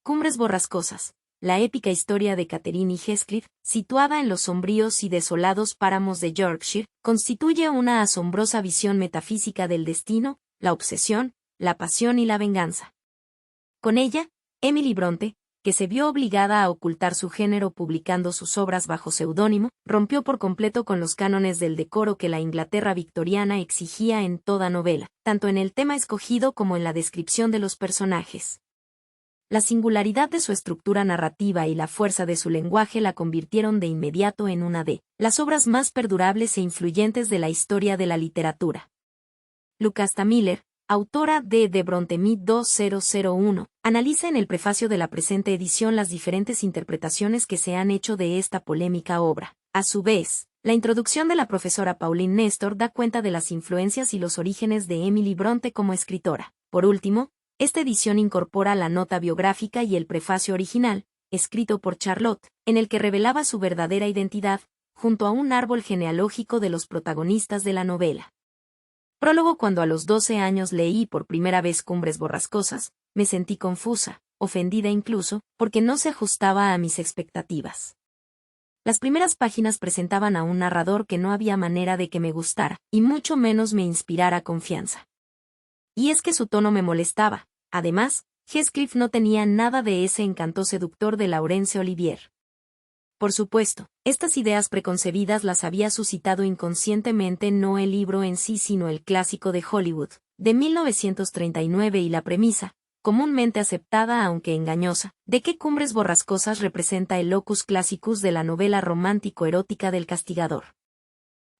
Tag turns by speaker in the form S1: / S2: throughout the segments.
S1: Cumbres borrascosas. La épica historia de Catherine y Heathcliff, situada en los sombríos y desolados páramos de Yorkshire, constituye una asombrosa visión metafísica del destino, la obsesión, la pasión y la venganza. Con ella, Emily Bronte, que se vio obligada a ocultar su género publicando sus obras bajo seudónimo, rompió por completo con los cánones del decoro que la Inglaterra victoriana exigía en toda novela, tanto en el tema escogido como en la descripción de los personajes. La singularidad de su estructura narrativa y la fuerza de su lenguaje la convirtieron de inmediato en una de las obras más perdurables e influyentes de la historia de la literatura. Lucasta Miller, autora de The Bronte Myth 2001, analiza en el prefacio de la presente edición las diferentes interpretaciones que se han hecho de esta polémica obra. A su vez, la introducción de la profesora Pauline Nestor da cuenta de las influencias y los orígenes de Emily Bronte como escritora. Por último, esta edición incorpora la nota biográfica y el prefacio original, escrito por Charlotte, en el que revelaba su verdadera identidad, junto a un árbol genealógico de los protagonistas de la novela. Prólogo. Cuando a los 12 años leí por primera vez Cumbres borrascosas, me sentí confusa, ofendida incluso, porque no se ajustaba a mis expectativas. Las primeras páginas presentaban a un narrador que no había manera de que me gustara, y mucho menos me inspirara confianza. Y es que su tono me molestaba. Además, Heathcliff no tenía nada de ese encanto seductor de Laurence Olivier. Por supuesto, estas ideas preconcebidas las había suscitado inconscientemente no el libro en sí sino el clásico de Hollywood, de 1939 y la premisa, comúnmente aceptada aunque engañosa, de que Cumbres borrascosas representa el locus classicus de la novela romántico-erótica del castigador.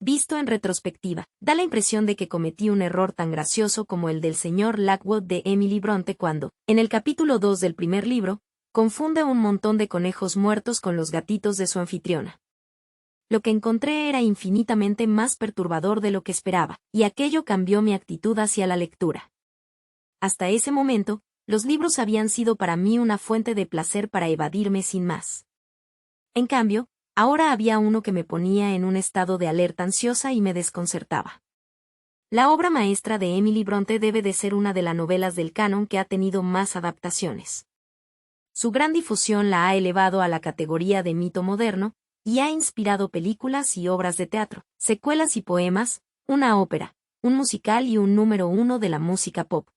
S1: Visto en retrospectiva, da la impresión de que cometí un error tan gracioso como el del señor Lockwood de Emily Bronte cuando, en el capítulo 2 del primer libro, confunde un montón de conejos muertos con los gatitos de su anfitriona. Lo que encontré era infinitamente más perturbador de lo que esperaba, y aquello cambió mi actitud hacia la lectura. Hasta ese momento, los libros habían sido para mí una fuente de placer para evadirme sin más. En cambio, ahora había uno que me ponía en un estado de alerta ansiosa y me desconcertaba. La obra maestra de Emily Bronte debe de ser una de las novelas del canon que ha tenido más adaptaciones. Su gran difusión la ha elevado a la categoría de mito moderno, y ha inspirado películas y obras de teatro, secuelas y poemas, una ópera, un musical y un número 1 de la música pop.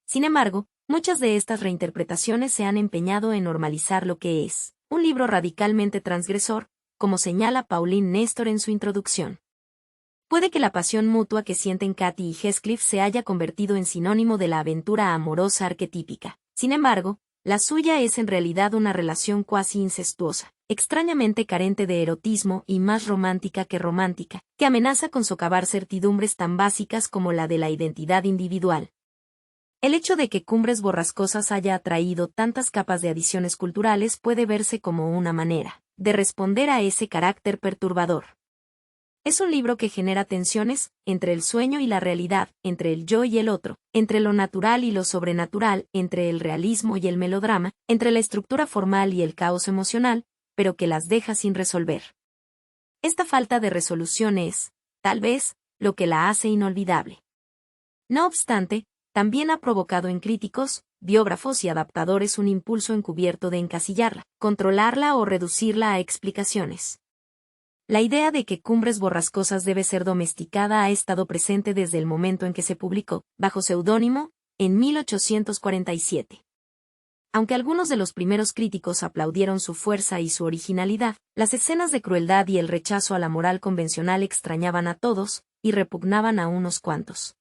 S1: Sin embargo, muchas de estas reinterpretaciones se han empeñado en normalizar lo que es un libro radicalmente transgresor, como señala Pauline Nestor en su introducción. Puede que la pasión mutua que sienten Cathy y Heathcliff se haya convertido en sinónimo de la aventura amorosa arquetípica. Sin embargo, la suya es en realidad una relación cuasi incestuosa, extrañamente carente de erotismo y más romántica, que amenaza con socavar certidumbres tan básicas como la de la identidad individual. El hecho de que Cumbres borrascosas haya atraído tantas capas de adiciones culturales puede verse como una manera de responder a ese carácter perturbador. Es un libro que genera tensiones entre el sueño y la realidad, entre el yo y el otro, entre lo natural y lo sobrenatural, entre el realismo y el melodrama, entre la estructura formal y el caos emocional, pero que las deja sin resolver. Esta falta de resolución es, tal vez, lo que la hace inolvidable. No obstante, también ha provocado en críticos, biógrafos y adaptadores un impulso encubierto de encasillarla, controlarla o reducirla a explicaciones. La idea de que Cumbres borrascosas debe ser domesticada ha estado presente desde el momento en que se publicó, bajo seudónimo, en 1847. Aunque algunos de los primeros críticos aplaudieron su fuerza y su originalidad, las escenas de crueldad y el rechazo a la moral convencional extrañaban a todos, y repugnaban a unos cuantos.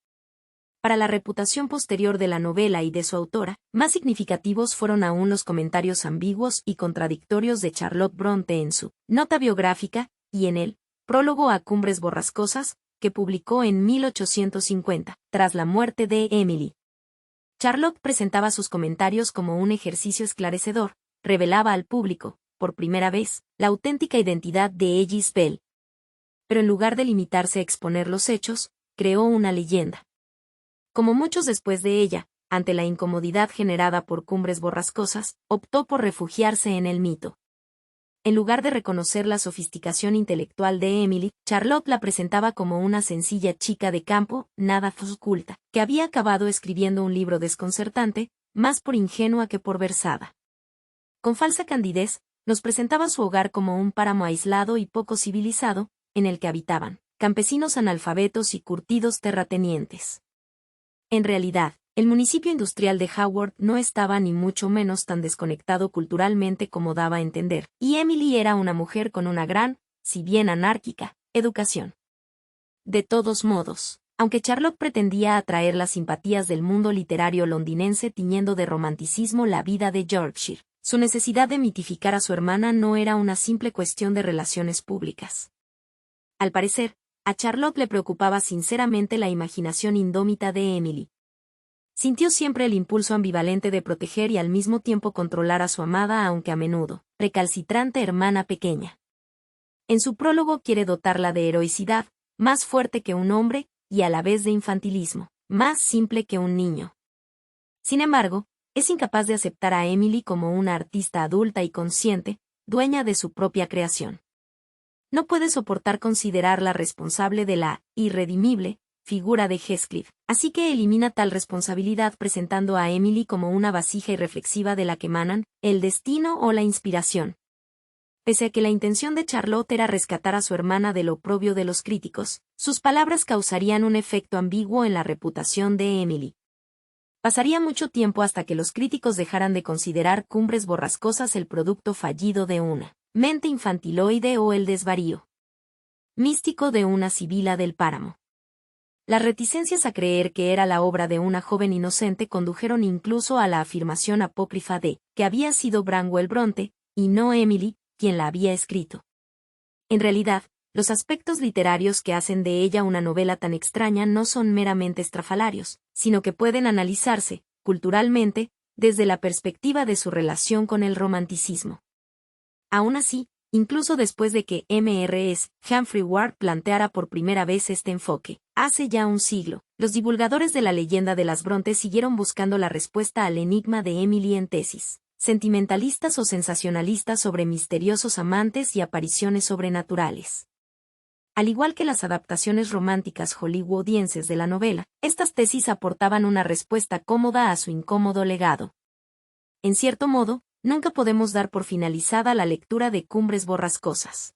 S1: Para la reputación posterior de la novela y de su autora, más significativos fueron aún los comentarios ambiguos y contradictorios de Charlotte Bronte en su nota biográfica, y en el prólogo a Cumbres borrascosas, que publicó en 1850, tras la muerte de Emily. Charlotte presentaba sus comentarios como un ejercicio esclarecedor, revelaba al público, por primera vez, la auténtica identidad de Ellis Bell. Pero en lugar de limitarse a exponer los hechos, creó una leyenda. Como muchos después de ella, ante la incomodidad generada por Cumbres borrascosas, optó por refugiarse en el mito. En lugar de reconocer la sofisticación intelectual de Emily, Charlotte la presentaba como una sencilla chica de campo, nada culta, que había acabado escribiendo un libro desconcertante, más por ingenua que por versada. Con falsa candidez, nos presentaba su hogar como un páramo aislado y poco civilizado, en el que habitaban campesinos analfabetos y curtidos terratenientes. En realidad, el municipio industrial de Howard no estaba ni mucho menos tan desconectado culturalmente como daba a entender, y Emily era una mujer con una gran, si bien anárquica, educación. De todos modos, aunque Charlotte pretendía atraer las simpatías del mundo literario londinense tiñendo de romanticismo la vida de Yorkshire, su necesidad de mitificar a su hermana no era una simple cuestión de relaciones públicas. Al parecer, a Charlotte le preocupaba sinceramente la imaginación indómita de Emily. Sintió siempre el impulso ambivalente de proteger y al mismo tiempo controlar a su amada aunque a menudo recalcitrante hermana pequeña. En su prólogo quiere dotarla de heroicidad, más fuerte que un hombre, y a la vez de infantilismo, más simple que un niño. Sin embargo, es incapaz de aceptar a Emily como una artista adulta y consciente, dueña de su propia creación. No puede soportar considerarla responsable de la irredimible figura de Heathcliff, así que elimina tal responsabilidad presentando a Emily como una vasija irreflexiva de la que emanan el destino o la inspiración. Pese a que la intención de Charlotte era rescatar a su hermana del oprobio de los críticos, sus palabras causarían un efecto ambiguo en la reputación de Emily. Pasaría mucho tiempo hasta que los críticos dejaran de considerar Cumbres Borrascosas el producto fallido de una mente infantiloide o el desvarío místico de una sibila del páramo. Las reticencias a creer que era la obra de una joven inocente condujeron incluso a la afirmación apócrifa de que había sido Branwell Bronte, y no Emily, quien la había escrito. En realidad, los aspectos literarios que hacen de ella una novela tan extraña no son meramente estrafalarios, sino que pueden analizarse, culturalmente, desde la perspectiva de su relación con el romanticismo. Aún así, incluso después de que Mrs. Humphrey Ward planteara por primera vez este enfoque, hace ya un siglo, los divulgadores de la leyenda de las Bronte siguieron buscando la respuesta al enigma de Emily en tesis sentimentalistas o sensacionalistas sobre misteriosos amantes y apariciones sobrenaturales. Al igual que las adaptaciones románticas hollywoodienses de la novela, estas tesis aportaban una respuesta cómoda a su incómodo legado. En cierto modo, nunca podemos dar por finalizada la lectura de Cumbres Borrascosas.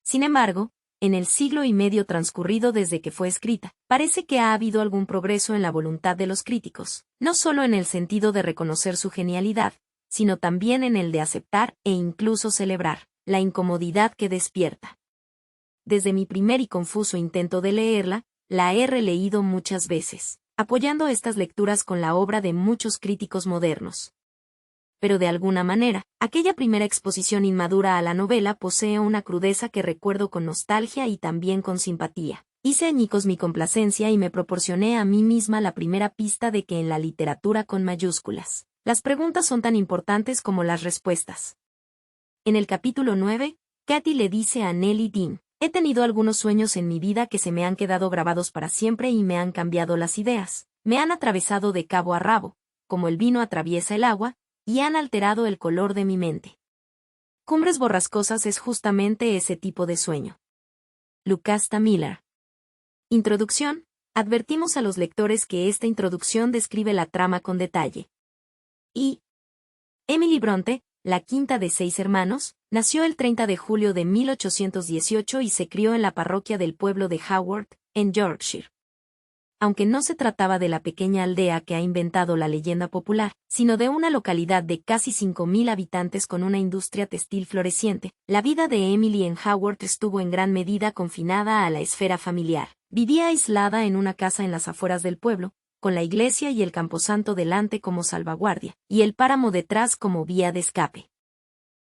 S1: Sin embargo, en el siglo y medio transcurrido desde que fue escrita, parece que ha habido algún progreso en la voluntad de los críticos, no solo en el sentido de reconocer su genialidad, sino también en el de aceptar e incluso celebrar la incomodidad que despierta. Desde mi primer y confuso intento de leerla, la he releído muchas veces, apoyando estas lecturas con la obra de muchos críticos modernos. Pero de alguna manera, aquella primera exposición inmadura a la novela posee una crudeza que recuerdo con nostalgia y también con simpatía. Hice añicos mi complacencia y me proporcioné a mí misma la primera pista de que en la literatura con mayúsculas, las preguntas son tan importantes como las respuestas. En el capítulo 9, Katy le dice a Nellie Dean: he tenido algunos sueños en mi vida que se me han quedado grabados para siempre y me han cambiado las ideas, me han atravesado de cabo a rabo, como el vino atraviesa el agua, y han alterado el color de mi mente. Cumbres Borrascosas es justamente ese tipo de sueño. Lucasta Miller. Introducción. Advertimos a los lectores que esta introducción describe la trama con detalle. Y Emily Bronte, la quinta de 6 hermanos, nació el 30 de julio de 1818 y se crió en la parroquia del pueblo de Howard, en Yorkshire. Aunque no se trataba de la pequeña aldea que ha inventado la leyenda popular, sino de una localidad de casi 5.000 habitantes con una industria textil floreciente, la vida de Emily en Howard estuvo en gran medida confinada a la esfera familiar. Vivía aislada en una casa en las afueras del pueblo, con la iglesia y el camposanto delante como salvaguardia, y el páramo detrás como vía de escape.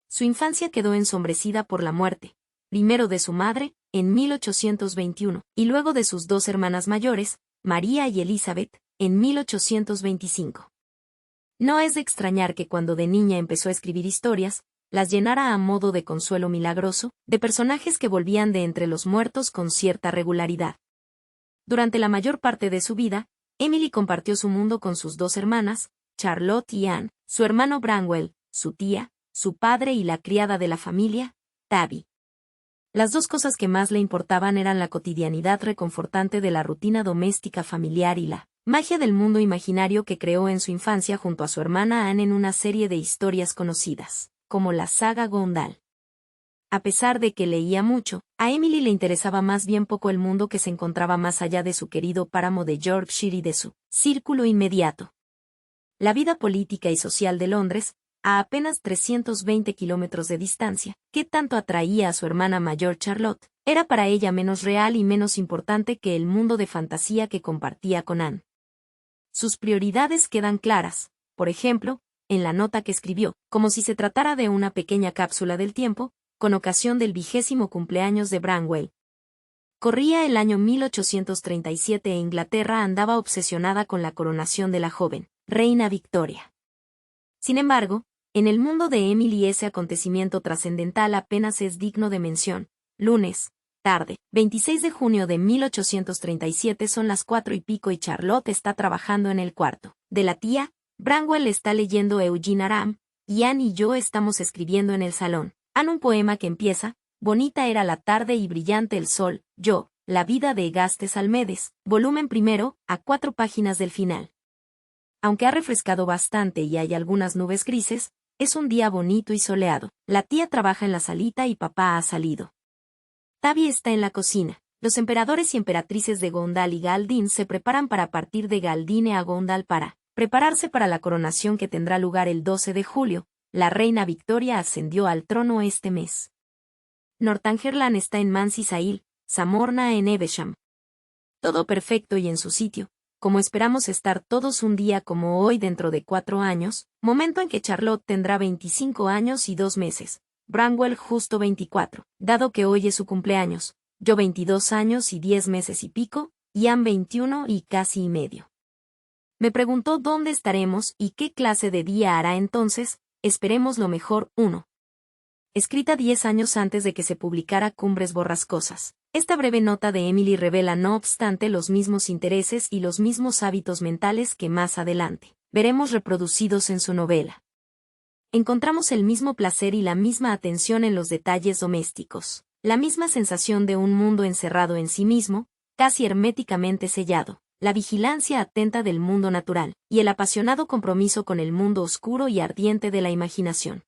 S1: Su infancia quedó ensombrecida por la muerte, primero de su madre, en 1821, y luego de sus 2 hermanas mayores, María y Elizabeth, en 1825. No es de extrañar que cuando de niña empezó a escribir historias, las llenara a modo de consuelo milagroso, de personajes que volvían de entre los muertos con cierta regularidad. Durante la mayor parte de su vida, Emily compartió su mundo con sus 2 hermanas, Charlotte y Anne, su hermano Branwell, su tía, su padre y la criada de la familia, Tabby. Las 2 cosas que más le importaban eran la cotidianidad reconfortante de la rutina doméstica familiar y la Magia del mundo imaginario que creó en su infancia junto a su hermana Anne en una serie de historias conocidas, como la saga Gondal. A pesar de que leía mucho, a Emily le interesaba más bien poco el mundo que se encontraba más allá de su querido páramo de Yorkshire y de su círculo inmediato. La vida política y social de Londres, a apenas 320 kilómetros de distancia, que tanto atraía a su hermana mayor Charlotte, era para ella menos real y menos importante que el mundo de fantasía que compartía con Anne. Sus prioridades quedan claras, por ejemplo, en la nota que escribió, como si se tratara de una pequeña cápsula del tiempo, con ocasión del 20º cumpleaños de Branwell. Corría el año 1837 e Inglaterra andaba obsesionada con la coronación de la joven reina Victoria. Sin embargo, en el mundo de Emily ese acontecimiento trascendental apenas es digno de mención. Lunes, tarde, 26 de junio de 1837 son las 4:15 y Charlotte está trabajando en el cuarto de la tía, Branwell está leyendo Eugene Aram, y Anne y yo estamos escribiendo en el salón. Anne un poema que empieza, bonita era la tarde y brillante el sol, yo, la vida de Gastes Almedes, volumen primero, a 4 páginas del final. Aunque ha refrescado bastante y hay algunas nubes grises, es un día bonito y soleado. La tía trabaja en la salita y papá ha salido. Tabby está en la cocina. Los emperadores y emperatrices de Gondal y Galdín se preparan para partir de Galdine a Gondal para prepararse para la coronación que tendrá lugar el 12 de julio. La reina Victoria ascendió al trono este mes. Northumberland está en Mansi-Sahil, Samorna en Evesham. Todo perfecto y en su sitio, como esperamos estar todos un día como hoy dentro de 4 años, momento en que Charlotte tendrá 25 años y 2 meses, Branwell justo 24, dado que hoy es su cumpleaños, yo 22 años y 10 meses y pico, y Anne 21 y casi y medio. Me preguntó dónde estaremos y qué clase de día hará entonces, esperemos lo mejor. 1. Escrita 10 años antes de que se publicara Cumbres Borrascosas. Esta breve nota de Emily revela no obstante los mismos intereses y los mismos hábitos mentales que más adelante veremos reproducidos en su novela. Encontramos el mismo placer y la misma atención en los detalles domésticos, la misma sensación de un mundo encerrado en sí mismo, casi herméticamente sellado, la vigilancia atenta del mundo natural, y el apasionado compromiso con el mundo oscuro y ardiente de la imaginación.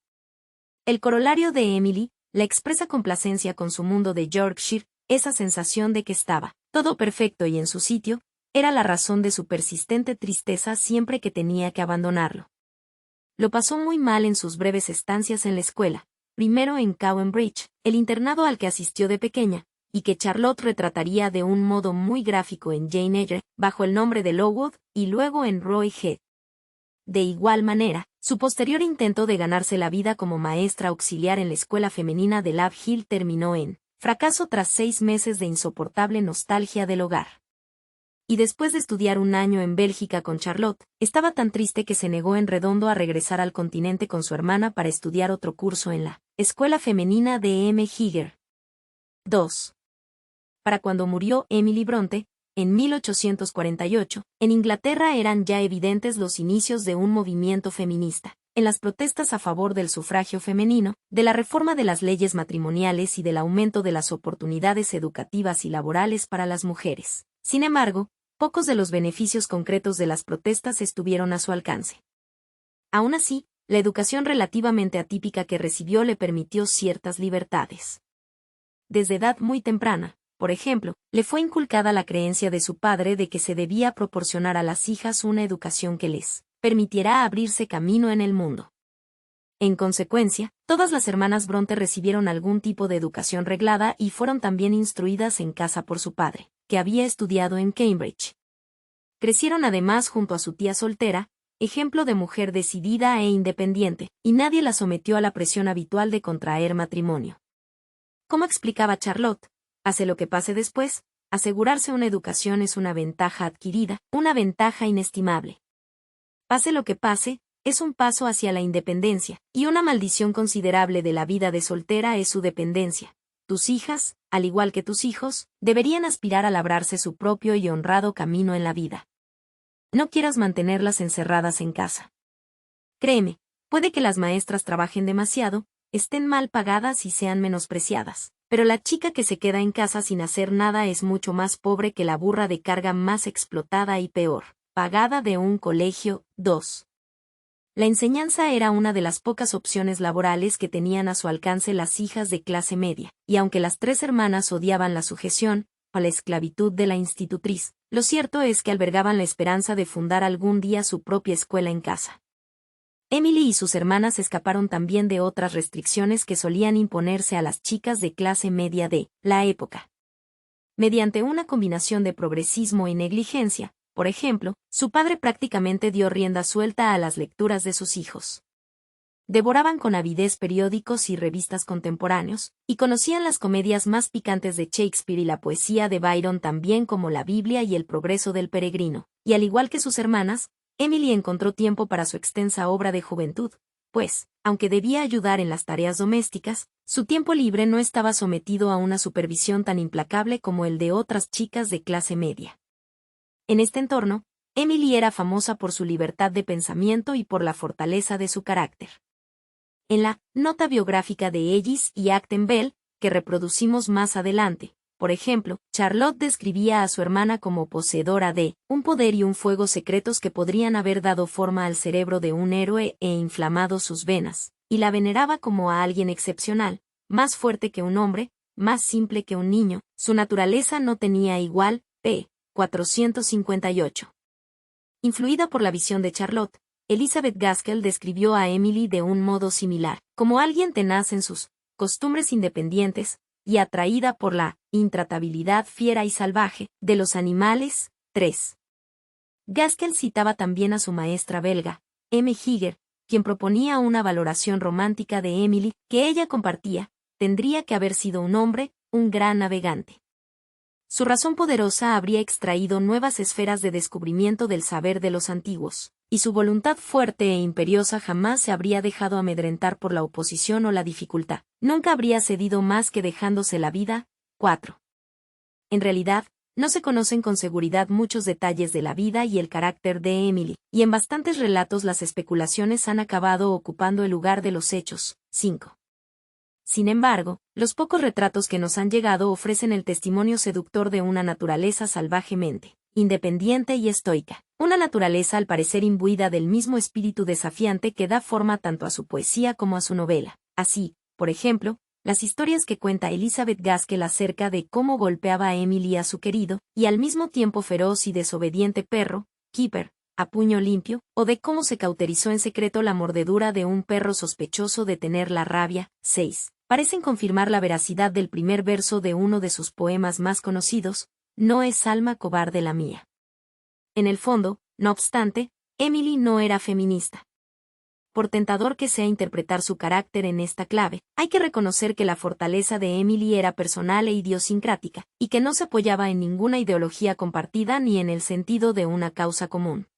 S1: El corolario de Emily, la expresa complacencia con su mundo de Yorkshire, esa sensación de que estaba todo perfecto y en su sitio, era la razón de su persistente tristeza siempre que tenía que abandonarlo. Lo pasó muy mal en sus breves estancias en la escuela, primero en Cowan Bridge, el internado al que asistió de pequeña, y que Charlotte retrataría de un modo muy gráfico en Jane Eyre, bajo el nombre de Lowood, y luego en Roy Head. De igual manera, su posterior intento de ganarse la vida como maestra auxiliar en la escuela femenina de Lab Hill terminó en fracaso tras 6 meses de insoportable nostalgia del hogar. Y después de estudiar un año en Bélgica con Charlotte, estaba tan triste que se negó en redondo a regresar al continente con su hermana para estudiar otro curso en la escuela femenina de M. Higger. 2. Para cuando murió Emily Bronte, en 1848, en Inglaterra eran ya evidentes los inicios de un movimiento feminista, en las protestas a favor del sufragio femenino, de la reforma de las leyes matrimoniales y del aumento de las oportunidades educativas y laborales para las mujeres. Sin embargo, pocos de los beneficios concretos de las protestas estuvieron a su alcance. Aún así, la educación relativamente atípica que recibió le permitió ciertas libertades. Desde edad muy temprana, por ejemplo, le fue inculcada la creencia de su padre de que se debía proporcionar a las hijas una educación que les permitiera abrirse camino en el mundo. En consecuencia, todas las hermanas Bronte recibieron algún tipo de educación reglada y fueron también instruidas en casa por su padre, que había estudiado en Cambridge. Crecieron además junto a su tía soltera, ejemplo de mujer decidida e independiente, y nadie la sometió a la presión habitual de contraer matrimonio. Como explicaba Charlotte, pase lo que pase después, asegurarse una educación es una ventaja adquirida, una ventaja inestimable. Pase lo que pase, es un paso hacia la independencia, y una maldición considerable de la vida de soltera es su dependencia. Tus hijas, al igual que tus hijos, deberían aspirar a labrarse su propio y honrado camino en la vida. No quieras mantenerlas encerradas en casa. Créeme, puede que las maestras trabajen demasiado, estén mal pagadas y sean menospreciadas, pero la chica que se queda en casa sin hacer nada es mucho más pobre que la burra de carga más explotada y peor. pagada de un colegio. 2. La enseñanza era una de las pocas opciones laborales que tenían a su alcance las hijas de clase media, y aunque las tres hermanas odiaban la sujeción o la esclavitud de la institutriz, lo cierto es que albergaban la esperanza de fundar algún día su propia escuela en casa. Emily y sus hermanas escaparon también de otras restricciones que solían imponerse a las chicas de clase media de la época. Mediante una combinación de progresismo y negligencia, por ejemplo, su padre prácticamente dio rienda suelta a las lecturas de sus hijos. Devoraban con avidez periódicos y revistas contemporáneos, y conocían las comedias más picantes de Shakespeare y la poesía de Byron tan bien como la Biblia y el progreso del peregrino, y al igual que sus hermanas, Emily encontró tiempo para su extensa obra de juventud, pues, aunque debía ayudar en las tareas domésticas, su tiempo libre no estaba sometido a una supervisión tan implacable como el de otras chicas de clase media. En este entorno, Emily era famosa por su libertad de pensamiento y por la fortaleza de su carácter. En la nota biográfica de Ellis y Acton Bell, que reproducimos más adelante, por ejemplo, Charlotte describía a su hermana como poseedora de un poder y un fuego secretos que podrían haber dado forma al cerebro de un héroe e inflamado sus venas, y la veneraba como a alguien excepcional, más fuerte que un hombre, más simple que un niño, su naturaleza no tenía igual. P. 458. Influida por la visión de Charlotte, Elizabeth Gaskell describió a Emily de un modo similar, como alguien tenaz en sus costumbres independientes, y atraída por la intratabilidad fiera y salvaje de los animales. 3. Gaskell citaba también a su maestra belga, M. Higger, quien proponía una valoración romántica de Emily que ella compartía: tendría que haber sido un hombre, un gran navegante. Su razón poderosa habría extraído nuevas esferas de descubrimiento del saber de los antiguos, y su voluntad fuerte e imperiosa jamás se habría dejado amedrentar por la oposición o la dificultad. Nunca habría cedido más que dejándose la vida. 4. En realidad, no se conocen con seguridad muchos detalles de la vida y el carácter de Emily, y en bastantes relatos las especulaciones han acabado ocupando el lugar de los hechos. 5. Sin embargo, los pocos retratos que nos han llegado ofrecen el testimonio seductor de una naturaleza salvajemente independiente y estoica, una naturaleza al parecer imbuida del mismo espíritu desafiante que da forma tanto a su poesía como a su novela. Así, por ejemplo, las historias que cuenta Elizabeth Gaskell acerca de cómo golpeaba a Emily a su querido, y al mismo tiempo feroz y desobediente perro, Keeper, a puño limpio, o de cómo se cauterizó en secreto la mordedura de un perro sospechoso de tener la rabia. 6. Parecen confirmar la veracidad del primer verso de uno de sus poemas más conocidos: no es alma cobarde la mía. En el fondo, no obstante, Emily no era feminista. Por tentador que sea interpretar su carácter en esta clave, hay que reconocer que la fortaleza de Emily era personal e idiosincrática, y que no se apoyaba en ninguna ideología compartida ni en el sentido de una causa común.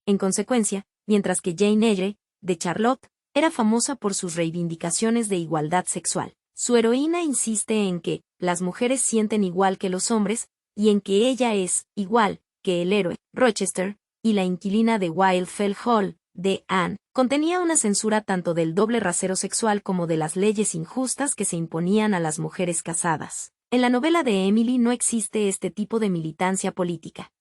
S1: En consecuencia, mientras que Jane Eyre, de Charlotte, era famosa por sus reivindicaciones de igualdad sexual, su heroína insiste en que las mujeres sienten igual que los hombres, y en que ella es igual que el héroe, Rochester, y la inquilina de Wildfell Hall, de Anne, contenía una censura tanto del doble rasero sexual como de las leyes injustas que se imponían a las mujeres casadas. En la novela de Emily no existe este tipo de militancia política.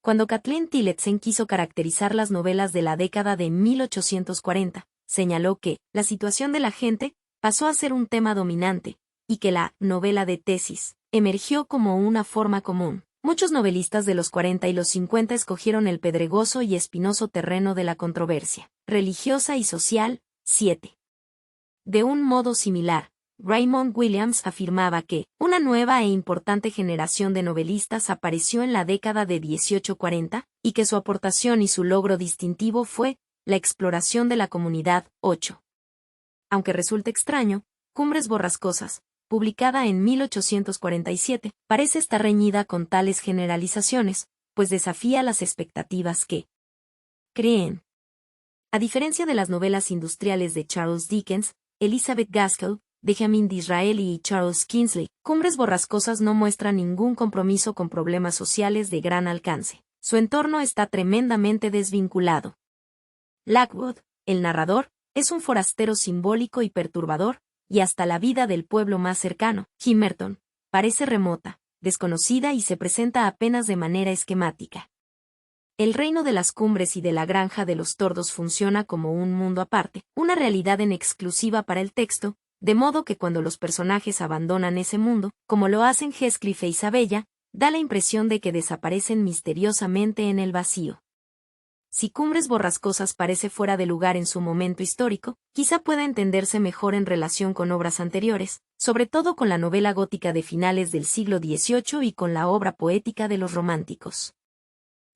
S1: Cuando Kathleen Tillotson quiso caracterizar las novelas de la década de 1840, señaló que la situación de la gente pasó a ser un tema dominante, y que la novela de tesis emergió como una forma común. Muchos novelistas de los 40 y los 50 escogieron el pedregoso y espinoso terreno de la controversia religiosa y social. 7. De un modo similar, Raymond Williams afirmaba que una nueva e importante generación de novelistas apareció en la década de 1840, y que su aportación y su logro distintivo fue la exploración de la comunidad. 8. Aunque resulte extraño, Cumbres borrascosas, publicada en 1847, parece estar reñida con tales generalizaciones, pues desafía las expectativas que creen. A diferencia de las novelas industriales de Charles Dickens, Elizabeth Gaskell, Benjamin Disraeli y Charles Kingsley, Cumbres borrascosas no muestra ningún compromiso con problemas sociales de gran alcance. Su entorno está tremendamente desvinculado. Lockwood, el narrador, es un forastero simbólico y perturbador, y hasta la vida del pueblo más cercano, Himerton, parece remota, desconocida y se presenta apenas de manera esquemática. el reino de las cumbres y de la granja de los tordos funciona como un mundo aparte, una realidad en exclusiva para el texto, de modo que cuando los personajes abandonan ese mundo, como lo hacen Heathcliff e Isabella, da la impresión de que desaparecen misteriosamente en el vacío. Si Cumbres Borrascosas parece fuera de lugar en su momento histórico, quizá pueda entenderse mejor en relación con obras anteriores, sobre todo con la novela gótica de finales del siglo XVIII y con la obra poética de los románticos.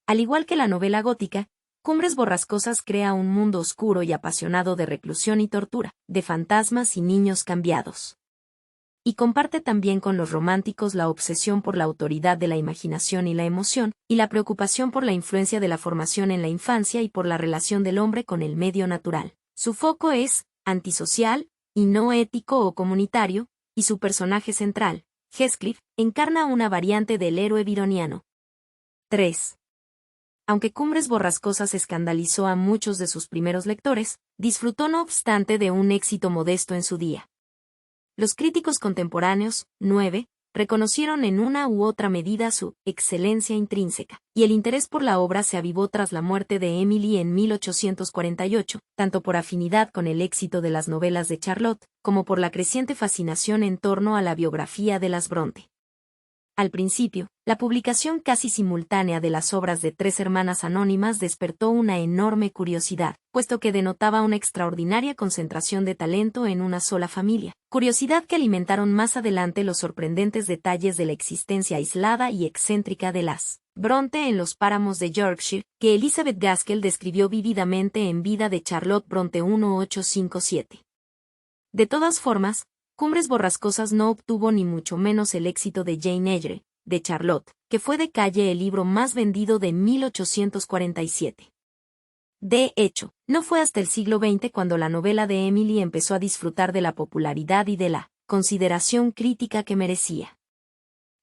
S1: Al igual que la novela gótica, Cumbres Borrascosas crea un mundo oscuro y apasionado de reclusión y tortura, de fantasmas y niños cambiados. Y comparte también con los románticos la obsesión por la autoridad de la imaginación y la emoción, y la preocupación por la influencia de la formación en la infancia y por la relación del hombre con el medio natural. Su foco es antisocial, y no ético o comunitario, y su personaje central, Heathcliff, encarna una variante del héroe byroniano. 3. Aunque Cumbres Borrascosas escandalizó a muchos de sus primeros lectores, disfrutó no obstante de un éxito modesto en su día. Los críticos contemporáneos, 9, reconocieron en una u otra medida su excelencia intrínseca, y el interés por la obra se avivó tras la muerte de Emily en 1848, tanto por afinidad con el éxito de las novelas de Charlotte, como por la creciente fascinación en torno a la biografía de las Bronte. Al principio, la publicación casi simultánea de las obras de tres hermanas anónimas despertó una enorme curiosidad, puesto que denotaba una extraordinaria concentración de talento en una sola familia, curiosidad que alimentaron más adelante los sorprendentes detalles de la existencia aislada y excéntrica de las Bronte en los páramos de Yorkshire, que Elizabeth Gaskell describió vívidamente en Vida de Charlotte Bronte 1857. De todas formas, Cumbres Borrascosas no obtuvo ni mucho menos el éxito de Jane Eyre, de Charlotte, que fue de calle el libro más vendido de 1847. De hecho, no fue hasta el siglo XX cuando la novela de Emily empezó a disfrutar de la popularidad y de la consideración crítica que merecía.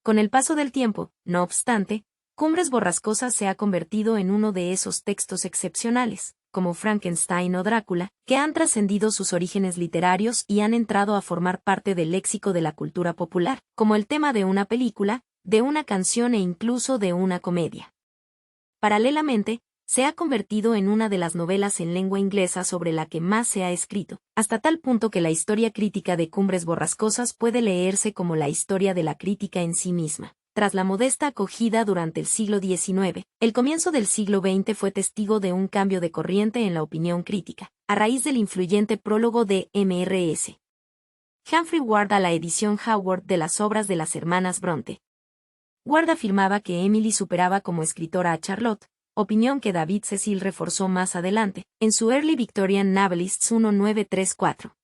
S1: Con el paso del tiempo, no obstante, Cumbres Borrascosas se ha convertido en uno de esos textos excepcionales, como Frankenstein o Drácula, que han trascendido sus orígenes literarios y han entrado a formar parte del léxico de la cultura popular, como el tema de una película, de una canción e incluso de una comedia. Paralelamente, se ha convertido en una de las novelas en lengua inglesa sobre la que más se ha escrito, hasta tal punto que la historia crítica de Cumbres Borrascosas puede leerse como la historia de la crítica en sí misma. Tras la modesta acogida durante el siglo XIX, el comienzo del siglo XX fue testigo de un cambio de corriente en la opinión crítica, a raíz del influyente prólogo de Mrs. Humphrey Ward a la edición Howard de las obras de las hermanas Bronte. Ward afirmaba que Emily superaba como escritora a Charlotte, opinión que David Cecil reforzó más adelante, en su Early Victorian Novelists 1934.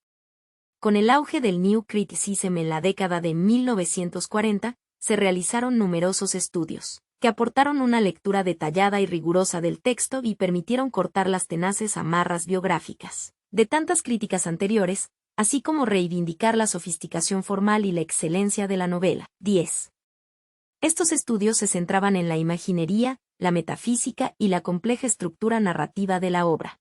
S1: Con el auge del New Criticism en la década de 1940, se realizaron numerosos estudios, que aportaron una lectura detallada y rigurosa del texto y permitieron cortar las tenaces amarras biográficas de tantas críticas anteriores, así como reivindicar la sofisticación formal y la excelencia de la novela. 10. Estos estudios se centraban en la imaginería, la metafísica y la compleja estructura narrativa de la obra.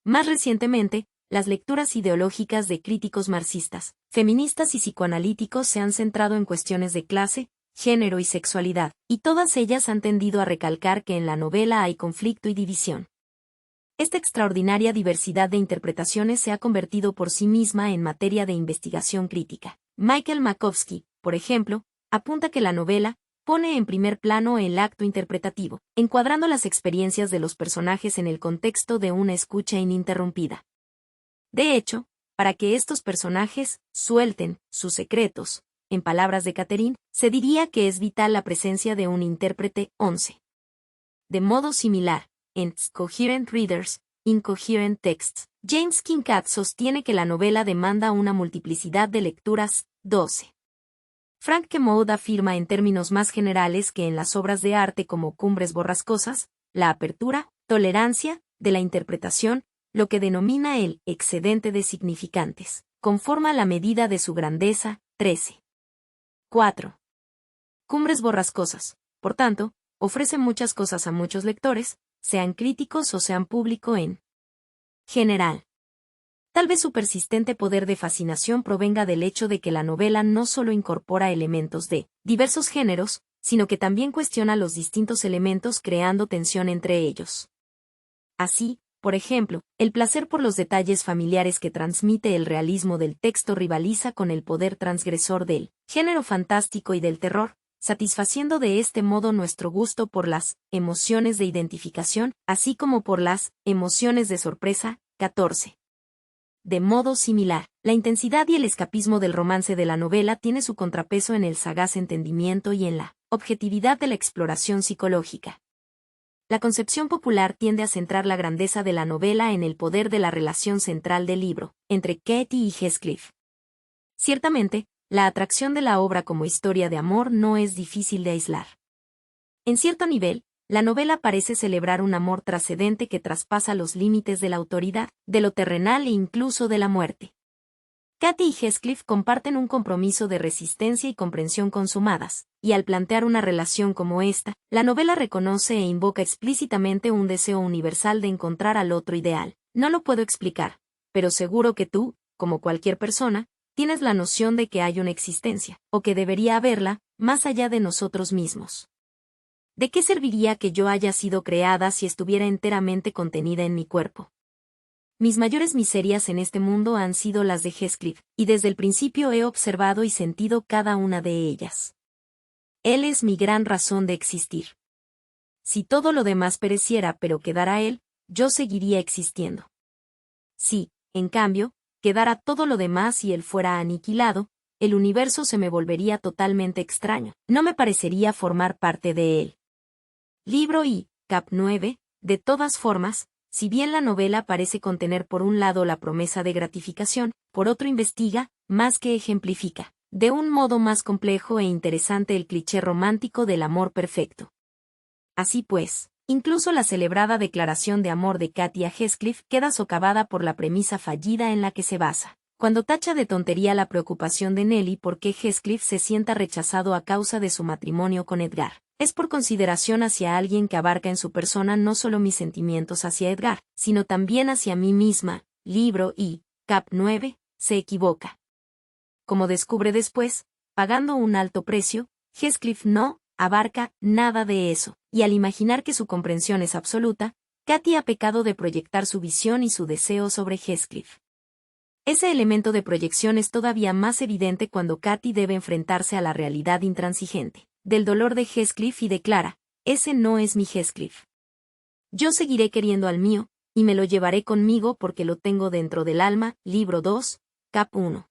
S1: Más recientemente, las lecturas ideológicas de críticos marxistas, feministas y psicoanalíticos se han centrado en cuestiones de clase, género y sexualidad, y todas ellas han tendido a recalcar que en la novela hay conflicto y división. Esta extraordinaria diversidad de interpretaciones se ha convertido por sí misma en materia de investigación crítica. Michael Makovsky, por ejemplo, apunta que la novela pone en primer plano el acto interpretativo, encuadrando las experiencias de los personajes en el contexto de una escucha ininterrumpida. De hecho, para que estos personajes suelten sus secretos, en palabras de Catherine, se diría que es vital la presencia de un intérprete. 11. De modo similar, en Coherent Readers, Incoherent Texts, James Kincaid sostiene que la novela demanda una multiplicidad de lecturas. 12. Frank Kermode afirma en términos más generales que en las obras de arte como Cumbres Borrascosas, la apertura, tolerancia, de la interpretación, lo que denomina el excedente de significantes, conforma la medida de su grandeza. 13. 4. Cumbres Borrascosas, por tanto, ofrece muchas cosas a muchos lectores, sean críticos o sean público en general. Tal vez su persistente poder de fascinación provenga del hecho de que la novela no solo incorpora elementos de diversos géneros, sino que también cuestiona los distintos elementos creando tensión entre ellos. Así, por ejemplo, el placer por los detalles familiares que transmite el realismo del texto rivaliza con el poder transgresor del género fantástico y del terror, satisfaciendo de este modo nuestro gusto por las emociones de identificación, así como por las emociones de sorpresa. 14. De modo similar, la intensidad y el escapismo del romance de la novela tiene su contrapeso en el sagaz entendimiento y en la objetividad de la exploración psicológica. La concepción popular tiende a centrar la grandeza de la novela en el poder de la relación central del libro, entre Katie y Heathcliff. Ciertamente, la atracción de la obra como historia de amor no es difícil de aislar. En cierto nivel, la novela parece celebrar un amor trascendente que traspasa los límites de la autoridad, de lo terrenal e incluso de la muerte. Katie y Heathcliff comparten un compromiso de resistencia y comprensión consumadas, y al plantear una relación como esta, la novela reconoce e invoca explícitamente un deseo universal de encontrar al otro ideal. No lo puedo explicar, pero seguro que tú, como cualquier persona, tienes la noción de que hay una existencia, o que debería haberla, más allá de nosotros mismos. ¿De qué serviría que yo haya sido creada si estuviera enteramente contenida en mi cuerpo? Mis mayores miserias en este mundo han sido las de Heathcliff, y desde el principio he observado y sentido cada una de ellas. Él es mi gran razón de existir. Si todo lo demás pereciera pero quedara él, yo seguiría existiendo. Si, en cambio, quedara todo lo demás y él fuera aniquilado, el universo se me volvería totalmente extraño, no me parecería formar parte de él. Libro I, cap 9, de todas formas, si bien la novela parece contener por un lado la promesa de gratificación, por otro investiga, más que ejemplifica, de un modo más complejo e interesante el cliché romántico del amor perfecto. Así pues, incluso la celebrada declaración de amor de Katie a Heathcliff queda socavada por la premisa fallida en la que se basa, cuando tacha de tontería la preocupación de Nellie por qué Heathcliff se sienta rechazado a causa de su matrimonio con Edgar. Es por consideración hacia alguien que abarca en su persona no solo mis sentimientos hacia Edgar, sino también hacia mí misma. Libro I, cap 9, se equivoca. Como descubre después, pagando un alto precio, Heathcliff no abarca nada de eso, y al imaginar que su comprensión es absoluta, Katie ha pecado de proyectar su visión y su deseo sobre Heathcliff. Ese elemento de proyección es todavía más evidente cuando Katie debe enfrentarse a la realidad intransigente del dolor de Heathcliff y declara, ese no es mi Heathcliff. Yo seguiré queriendo al mío, y me lo llevaré conmigo porque lo tengo dentro del alma. Libro 2, cap 1.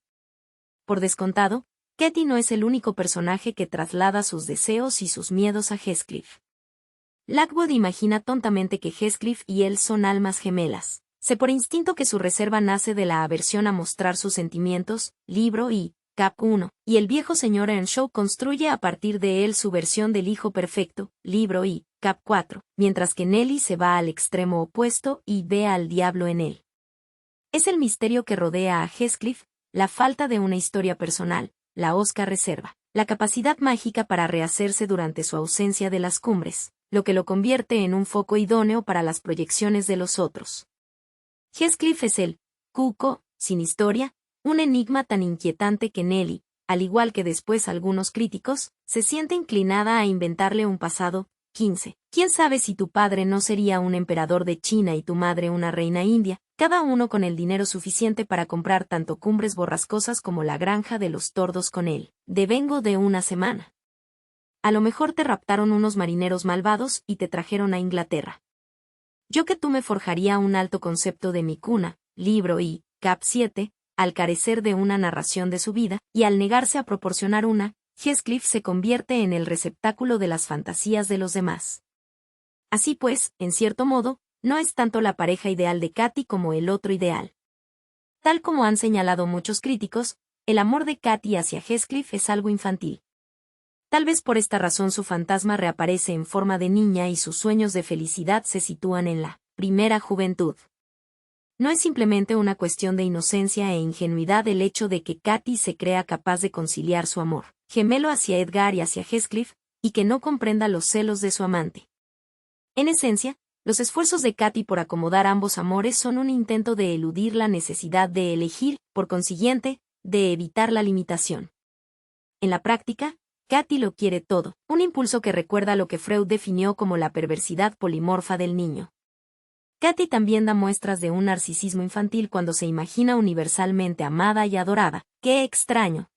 S1: Por descontado, Katie no es el único personaje que traslada sus deseos y sus miedos a Heathcliff. Lockwood imagina tontamente que Heathcliff y él son almas gemelas. Sé por instinto que su reserva nace de la aversión a mostrar sus sentimientos. Libro I, cap 1, y el viejo señor Earnshaw construye a partir de él su versión del hijo perfecto. Libro I, cap 4, mientras que Nellie se va al extremo opuesto y ve al diablo en él. Es el misterio que rodea a Heathcliff, la falta de una historia personal, la osca reserva, la capacidad mágica para rehacerse durante su ausencia de las cumbres, lo que lo convierte en un foco idóneo para las proyecciones de los otros. Heathcliff es el cuco, sin historia, un enigma tan inquietante que Nellie, al igual que después algunos críticos, se siente inclinada a inventarle un pasado. 15. ¿Quién sabe si tu padre no sería un emperador de China y tu madre una reina india, cada uno con el dinero suficiente para comprar tanto cumbres borrascosas como la granja de los tordos con él? Devengo de una semana. A lo mejor te raptaron unos marineros malvados y te trajeron a Inglaterra. Yo que tú me forjaría un alto concepto de mi cuna. Libro I, cap 7, al carecer de una narración de su vida, y al negarse a proporcionar una, Heathcliff se convierte en el receptáculo de las fantasías de los demás. Así pues, en cierto modo, no es tanto la pareja ideal de Katie como el otro ideal. Tal como han señalado muchos críticos, el amor de Katie hacia Heathcliff es algo infantil. Tal vez por esta razón su fantasma reaparece en forma de niña y sus sueños de felicidad se sitúan en la primera juventud. No es simplemente una cuestión de inocencia e ingenuidad el hecho de que Katie se crea capaz de conciliar su amor gemelo hacia Edgar y hacia Heathcliff, y que no comprenda los celos de su amante. En esencia, los esfuerzos de Katie por acomodar ambos amores son un intento de eludir la necesidad de elegir, por consiguiente, de evitar la limitación. En la práctica, Katy lo quiere todo, un impulso que recuerda lo que Freud definió como la perversidad polimorfa del niño. Katy también da muestras de un narcisismo infantil cuando se imagina universalmente amada y adorada. ¡Qué extraño!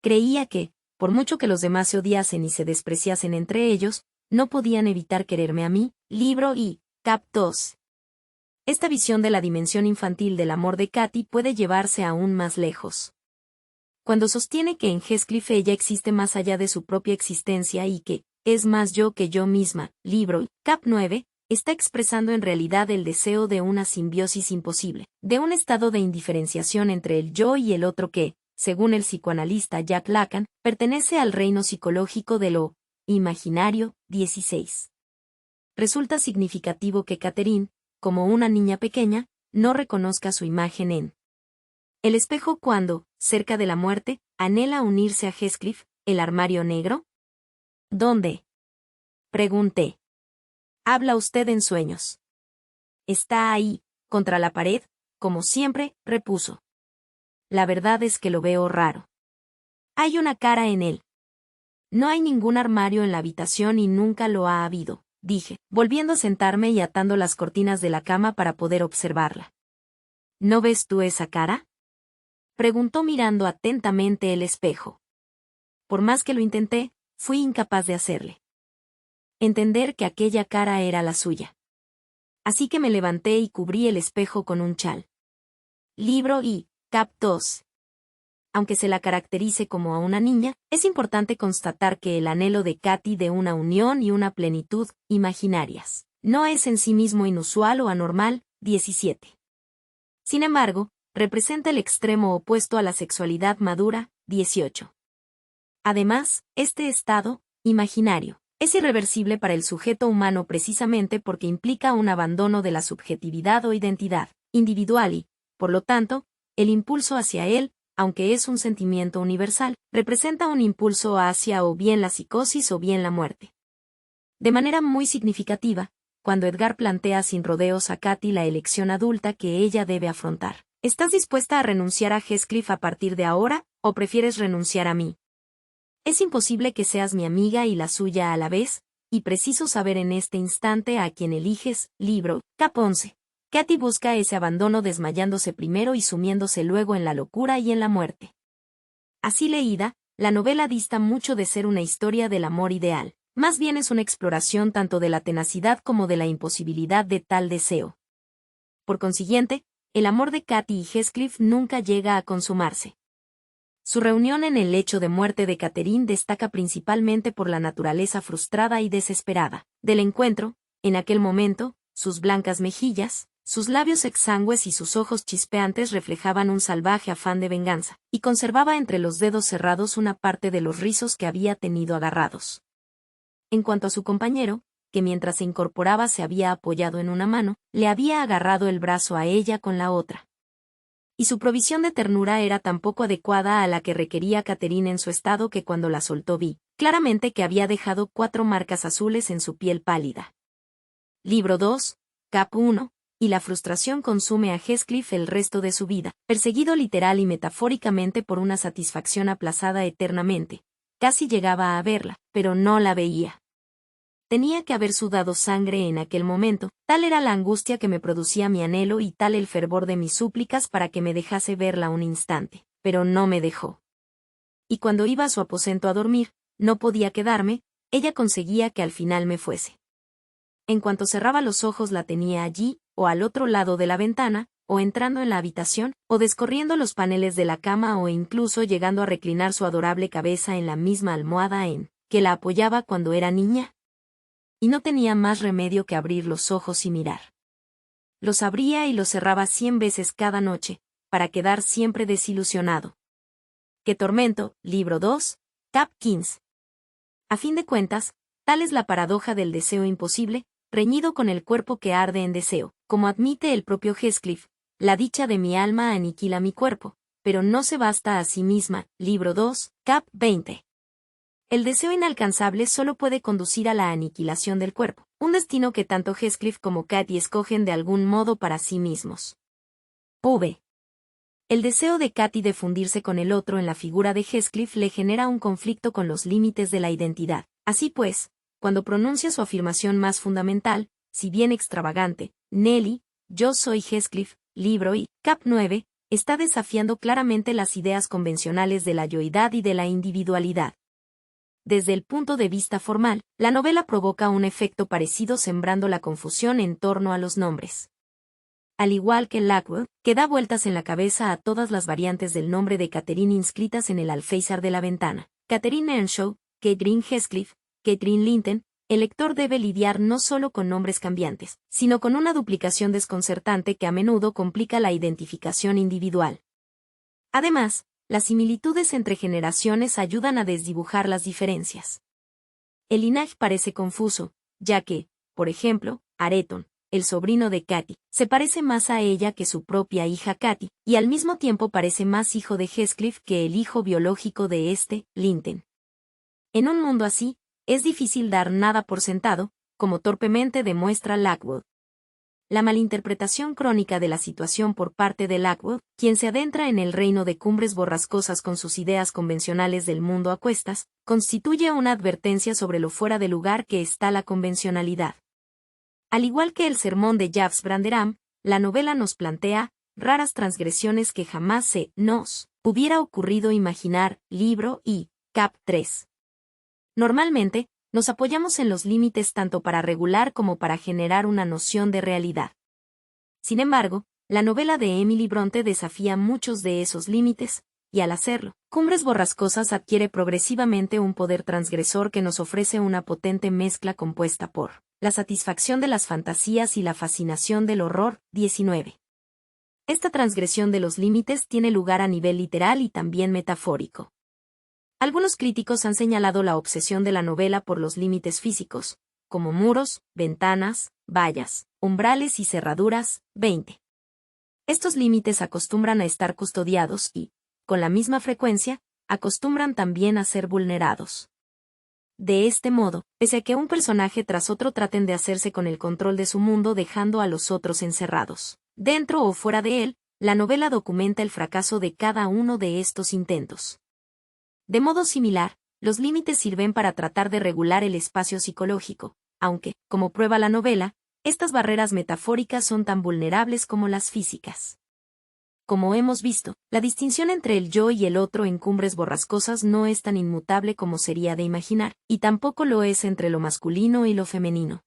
S1: Creía que, por mucho que los demás se odiasen y se despreciasen entre ellos, no podían evitar quererme a mí. Libro y Cap 2. Esta visión de la dimensión infantil del amor de Katy puede llevarse aún más lejos. Cuando sostiene que en Heathcliff ella existe más allá de su propia existencia y que es más yo que yo misma. Libro y Cap 9. Está expresando en realidad el deseo de una simbiosis imposible, de un estado de indiferenciación entre el yo y el otro que, según el psicoanalista Jack Lacan, pertenece al reino psicológico de lo imaginario. 16. Resulta significativo que Catherine, como una niña pequeña, no reconozca su imagen en el espejo cuando, cerca de la muerte, anhela unirse a Heathcliff, el armario negro. ¿Dónde? Pregunté. Habla usted en sueños. Está ahí, contra la pared, como siempre, repuso. La verdad es que lo veo raro. Hay una cara en él. No hay ningún armario en la habitación y nunca lo ha habido, dije, volviendo a sentarme y atando las cortinas de la cama para poder observarla. ¿No ves tú esa cara? Preguntó mirando atentamente el espejo. Por más que lo intenté, fui incapaz de hacerle entender que aquella cara era la suya. Así que me levanté y cubrí el espejo con un chal. Libro y Cap 2. Aunque se la caracterice como a una niña, es importante constatar que el anhelo de Katy de una unión y una plenitud imaginarias no es en sí mismo inusual o anormal. 17. Sin embargo, representa el extremo opuesto a la sexualidad madura. 18. Además, este estado imaginario es irreversible para el sujeto humano precisamente porque implica un abandono de la subjetividad o identidad individual y, por lo tanto, el impulso hacia él, aunque es un sentimiento universal, representa un impulso hacia o bien la psicosis o bien la muerte. De manera muy significativa, cuando Edgar plantea sin rodeos a Katy la elección adulta que ella debe afrontar. ¿Estás dispuesta a renunciar a Heathcliff a partir de ahora, o prefieres renunciar a mí? Es imposible que seas mi amiga y la suya a la vez, y preciso saber en este instante a quién eliges. Libro, Cap 11. Katy busca ese abandono desmayándose primero y sumiéndose luego en la locura y en la muerte. Así leída, la novela dista mucho de ser una historia del amor ideal, más bien es una exploración tanto de la tenacidad como de la imposibilidad de tal deseo. Por consiguiente, el amor de Katy y Heathcliff nunca llega a consumarse. Su reunión en el lecho de muerte de Catherine destaca principalmente por la naturaleza frustrada y desesperada del encuentro. En aquel momento, sus blancas mejillas, sus labios exangües y sus ojos chispeantes reflejaban un salvaje afán de venganza, y conservaba entre los dedos cerrados una parte de los rizos que había tenido agarrados. En cuanto a su compañero, que mientras se incorporaba se había apoyado en una mano, le había agarrado el brazo a ella con la otra. Y su provisión de ternura era tan poco adecuada a la que requería Catherine en su estado que cuando la soltó vi, claramente que había dejado 4 marcas azules en su piel pálida. Libro 2, Cap 1, y la frustración consume a Heathcliff el resto de su vida, perseguido literal y metafóricamente por una satisfacción aplazada eternamente. Casi llegaba a verla, pero no la veía. Tenía que haber sudado sangre en aquel momento, tal era la angustia que me producía mi anhelo y tal el fervor de mis súplicas para que me dejase verla un instante, pero no me dejó. Y cuando iba a su aposento a dormir, no podía quedarme, ella conseguía que al final me fuese. En cuanto cerraba los ojos la tenía allí, o al otro lado de la ventana, o entrando en la habitación, o descorriendo los paneles de la cama o incluso llegando a reclinar su adorable cabeza en la misma almohada en que la apoyaba cuando era niña. Y no tenía más remedio que abrir los ojos y mirar. Los abría y los cerraba 100 veces cada noche, para quedar siempre desilusionado. ¡Qué tormento! Libro 2, Cap 15. A fin de cuentas, tal es la paradoja del deseo imposible, reñido con el cuerpo que arde en deseo, como admite el propio Heathcliff, la dicha de mi alma aniquila mi cuerpo, pero no se basta a sí misma. Libro 2, Cap 20. El deseo inalcanzable solo puede conducir a la aniquilación del cuerpo, un destino que tanto Heathcliff como Katy escogen de algún modo para sí mismos. V. El deseo de Katy de fundirse con el otro en la figura de Heathcliff le genera un conflicto con los límites de la identidad. Así pues, cuando pronuncia su afirmación más fundamental, si bien extravagante, Nelly, yo soy Heathcliff, libro y, cap 9, está desafiando claramente las ideas convencionales de la yoidad y de la individualidad. Desde el punto de vista formal, la novela provoca un efecto parecido sembrando la confusión en torno a los nombres. Al igual que Lockwood, que da vueltas en la cabeza a todas las variantes del nombre de Catherine inscritas en el alféizar de la ventana. Catherine Earnshaw, Catherine Heathcliff, Catherine Linton, el lector debe lidiar no solo con nombres cambiantes, sino con una duplicación desconcertante que a menudo complica la identificación individual. Además, las similitudes entre generaciones ayudan a desdibujar las diferencias. El linaje parece confuso, ya que, por ejemplo, Areton, el sobrino de Katy, se parece más a ella que su propia hija Katy, y al mismo tiempo parece más hijo de Heathcliff que el hijo biológico de Linton. En un mundo así, es difícil dar nada por sentado, como torpemente demuestra Lockwood. La malinterpretación crónica de la situación por parte de Lockwood, quien se adentra en el reino de cumbres borrascosas con sus ideas convencionales del mundo a cuestas, constituye una advertencia sobre lo fuera de lugar que está la convencionalidad. Al igual que el sermón de Jabs Branderham, la novela nos plantea raras transgresiones que jamás se nos hubiera ocurrido imaginar, libro y cap 3. Normalmente, nos apoyamos en los límites tanto para regular como para generar una noción de realidad. Sin embargo, la novela de Emily Bronte desafía muchos de esos límites, y al hacerlo, Cumbres Borrascosas adquiere progresivamente un poder transgresor que nos ofrece una potente mezcla compuesta por la satisfacción de las fantasías y la fascinación del horror. 19. Esta transgresión de los límites tiene lugar a nivel literal y también metafórico. Algunos críticos han señalado la obsesión de la novela por los límites físicos, como muros, ventanas, vallas, umbrales y cerraduras. 20. Estos límites acostumbran a estar custodiados y, con la misma frecuencia, acostumbran también a ser vulnerados. De este modo, pese a que un personaje tras otro traten de hacerse con el control de su mundo dejando a los otros encerrados, dentro o fuera de él, la novela documenta el fracaso de cada uno de estos intentos. De modo similar, los límites sirven para tratar de regular el espacio psicológico, aunque, como prueba la novela, estas barreras metafóricas son tan vulnerables como las físicas. Como hemos visto, la distinción entre el yo y el otro en Cumbres Borrascosas no es tan inmutable como sería de imaginar, y tampoco lo es entre lo masculino y lo femenino.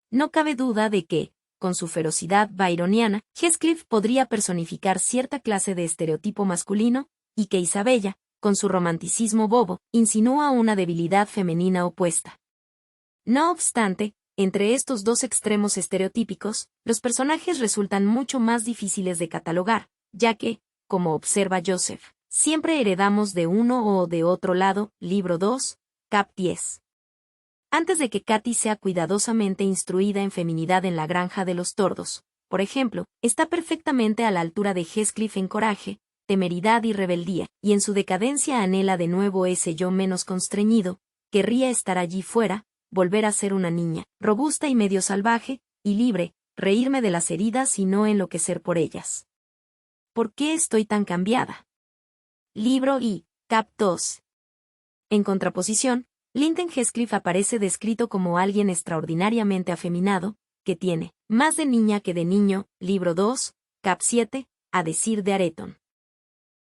S1: No cabe duda de que, con su ferocidad byroniana, Heathcliff podría personificar cierta clase de estereotipo masculino, y que Isabella, con su romanticismo bobo, insinúa una debilidad femenina opuesta. No obstante, entre estos dos extremos estereotípicos, los personajes resultan mucho más difíciles de catalogar, ya que, como observa Joseph, siempre heredamos de uno o de otro lado. Libro 2, cap 10. Antes de que Katy sea cuidadosamente instruida en feminidad en la granja de los tordos, por ejemplo, está perfectamente a la altura de Heathcliff en coraje, temeridad y rebeldía, y en su decadencia anhela de nuevo ese yo menos constreñido, querría estar allí fuera, volver a ser una niña, robusta y medio salvaje, y libre, reírme de las heridas y no enloquecer por ellas. ¿Por qué estoy tan cambiada? Libro y, cap 2. En contraposición, Linton Heathcliff aparece descrito como alguien extraordinariamente afeminado, que tiene más de niña que de niño. Libro 2, cap 7, a decir de Areton.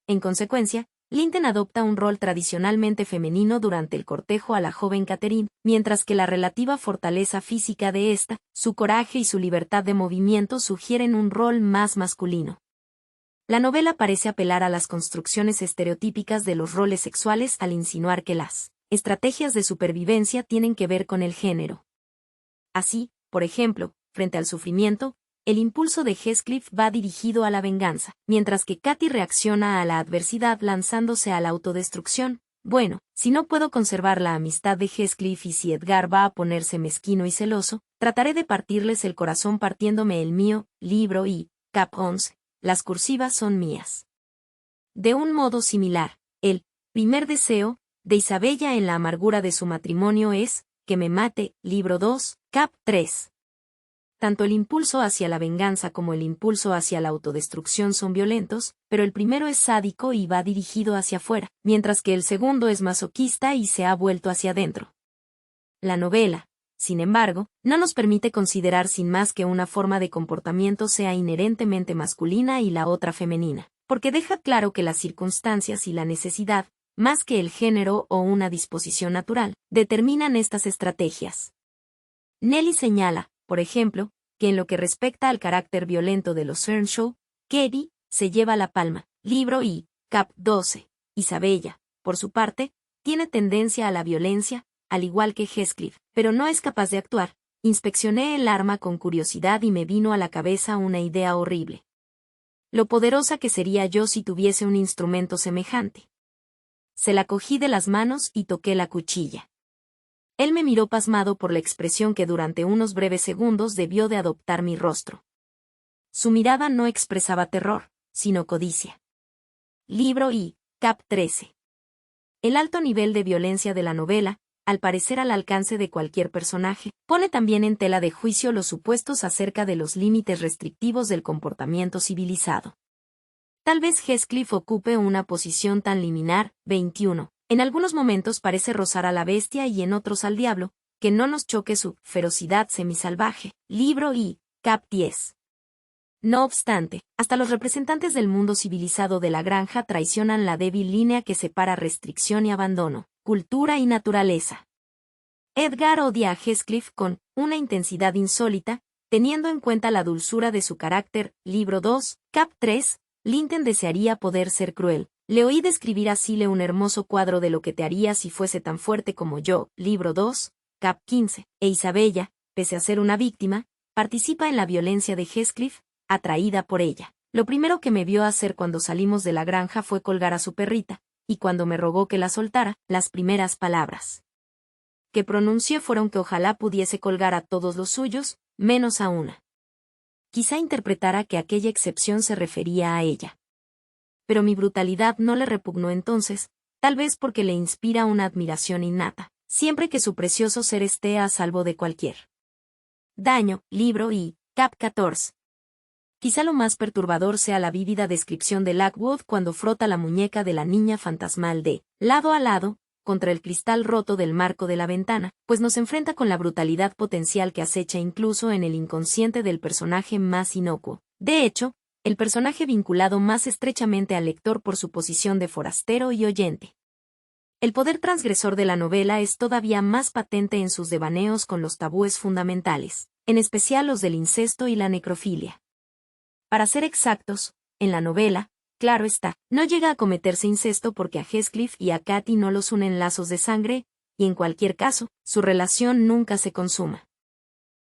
S1: En consecuencia, Linton adopta un rol tradicionalmente femenino durante el cortejo a la joven Catherine, mientras que la relativa fortaleza física de ésta, su coraje y su libertad de movimiento sugieren un rol más masculino. La novela parece apelar a las construcciones estereotípicas de los roles sexuales al insinuar que las estrategias de supervivencia tienen que ver con el género. Así, por ejemplo, frente al sufrimiento, el impulso de Heathcliff va dirigido a la venganza, mientras que Katy reacciona a la adversidad lanzándose a la autodestrucción. Bueno, si no puedo conservar la amistad de Heathcliff y si Edgar va a ponerse mezquino y celoso, trataré de partirles el corazón partiéndome el mío. Libro y, cap 11, las cursivas son mías. De un modo similar, el primer deseo de Isabella en la amargura de su matrimonio es que me mate. Libro 2, cap 3. Tanto el impulso hacia la venganza como el impulso hacia la autodestrucción son violentos, pero el primero es sádico y va dirigido hacia afuera, mientras que el segundo es masoquista y se ha vuelto hacia adentro. La novela, sin embargo, no nos permite considerar sin más que una forma de comportamiento sea inherentemente masculina y la otra femenina, porque deja claro que las circunstancias y la necesidad, más que el género o una disposición natural, determinan estas estrategias. Nelly señala, por ejemplo, que en lo que respecta al carácter violento de los Earnshaw, Katie se lleva la palma, libro y, cap. 12. Isabella, por su parte, tiene tendencia a la violencia, al igual que Heathcliff, pero no es capaz de actuar. Inspeccioné el arma con curiosidad y me vino a la cabeza una idea horrible. Lo poderosa que sería yo si tuviese un instrumento semejante. Se la cogí de las manos y toqué la cuchilla. Él me miró pasmado por la expresión que durante unos breves segundos debió de adoptar mi rostro. Su mirada no expresaba terror, sino codicia. Libro y, cap. 13. El alto nivel de violencia de la novela, al parecer al alcance de cualquier personaje, pone también en tela de juicio los supuestos acerca de los límites restrictivos del comportamiento civilizado. Tal vez Heathcliff ocupe una posición tan liminar. 21. En algunos momentos parece rozar a la bestia y en otros al diablo, que no nos choque su ferocidad semisalvaje. Libro y, cap. 10. No obstante, hasta los representantes del mundo civilizado de la granja traicionan la débil línea que separa restricción y abandono, cultura y naturaleza. Edgar odia a Heathcliff con una intensidad insólita, teniendo en cuenta la dulzura de su carácter. Libro 2, cap. 3. Linton desearía poder ser cruel. Le oí describir a Sile un hermoso cuadro de lo que te haría si fuese tan fuerte como yo. Libro 2, cap. 15. E Isabella, pese a ser una víctima, participa en la violencia de Heathcliff, atraída por ella. Lo primero que me vio hacer cuando salimos de la granja fue colgar a su perrita, y cuando me rogó que la soltara, las primeras palabras que pronuncié fueron que ojalá pudiese colgar a todos los suyos, menos a una. Quizá interpretara que aquella excepción se refería a ella. Pero mi brutalidad no le repugnó entonces, tal vez porque le inspira una admiración innata, siempre que su precioso ser esté a salvo de cualquier daño. Libro y, cap. 14. Quizá lo más perturbador sea la vívida descripción de Lockwood cuando frota la muñeca de la niña fantasmal de lado a lado, contra el cristal roto del marco de la ventana, pues nos enfrenta con la brutalidad potencial que acecha incluso en el inconsciente del personaje más inocuo. De hecho, el personaje vinculado más estrechamente al lector por su posición de forastero y oyente. El poder transgresor de la novela es todavía más patente en sus devaneos con los tabúes fundamentales, en especial los del incesto y la necrofilia. Para ser exactos, en la novela, claro está, no llega a cometerse incesto porque a Heathcliff y a Katy no los unen lazos de sangre, y en cualquier caso, su relación nunca se consuma.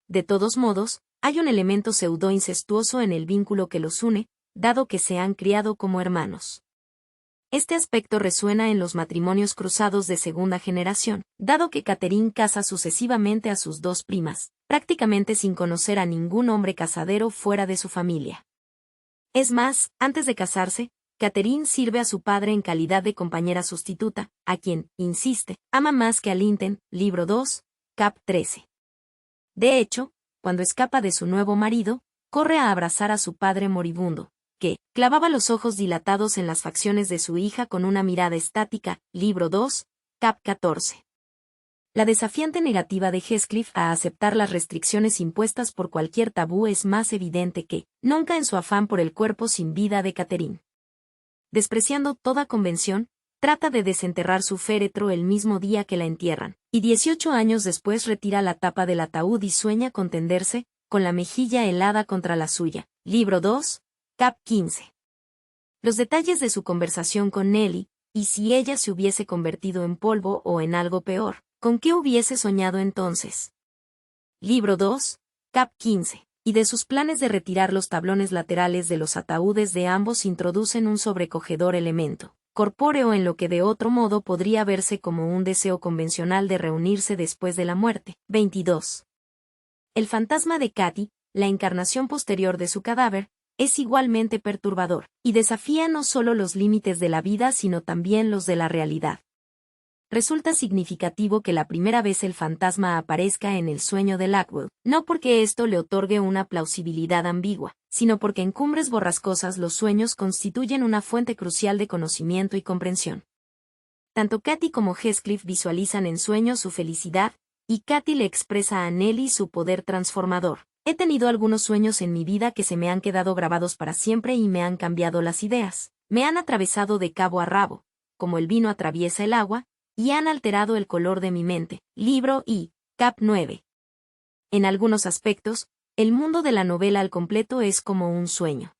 S1: De todos modos, hay un elemento pseudo-incestuoso en el vínculo que los une, dado que se han criado como hermanos. Este aspecto resuena en los matrimonios cruzados de segunda generación, dado que Catherine casa sucesivamente a sus dos primas, prácticamente sin conocer a ningún hombre casadero fuera de su familia. Es más, antes de casarse, Catherine sirve a su padre en calidad de compañera sustituta, a quien, insiste, ama más que a Linton. Libro 2, cap. 13. De hecho, cuando escapa de su nuevo marido, corre a abrazar a su padre moribundo, que clavaba los ojos dilatados en las facciones de su hija con una mirada estática. Libro 2, cap. 14. La desafiante negativa de Heathcliff a aceptar las restricciones impuestas por cualquier tabú es más evidente que nunca en su afán por el cuerpo sin vida de Catherine. Despreciando toda convención, trata de desenterrar su féretro el mismo día que la entierran, y 18 años después retira la tapa del ataúd y sueña con tenderse, con la mejilla helada contra la suya. Libro 2, cap. 15. Los detalles de su conversación con Nelly, y si ella se hubiese convertido en polvo o en algo peor, ¿con qué hubiese soñado entonces? Libro 2, cap. 15. Y de sus planes de retirar los tablones laterales de los ataúdes de ambos introducen un sobrecogedor elemento corpóreo en lo que de otro modo podría verse como un deseo convencional de reunirse después de la muerte. 22. El fantasma de Katy, la encarnación posterior de su cadáver, es igualmente perturbador, y desafía no solo los límites de la vida sino también los de la realidad. Resulta significativo que la primera vez el fantasma aparezca en el sueño de Blackwell, no porque esto le otorgue una plausibilidad ambigua, sino porque en Cumbres Borrascosas los sueños constituyen una fuente crucial de conocimiento y comprensión. Tanto Katy como Heathcliff visualizan en sueños su felicidad, y Katy le expresa a Nellie su poder transformador. He tenido algunos sueños en mi vida que se me han quedado grabados para siempre y me han cambiado las ideas. Me han atravesado de cabo a rabo, como el vino atraviesa el agua, y han alterado el color de mi mente. Libro I, Cap 9. En algunos aspectos, el mundo de la novela al completo es como un sueño.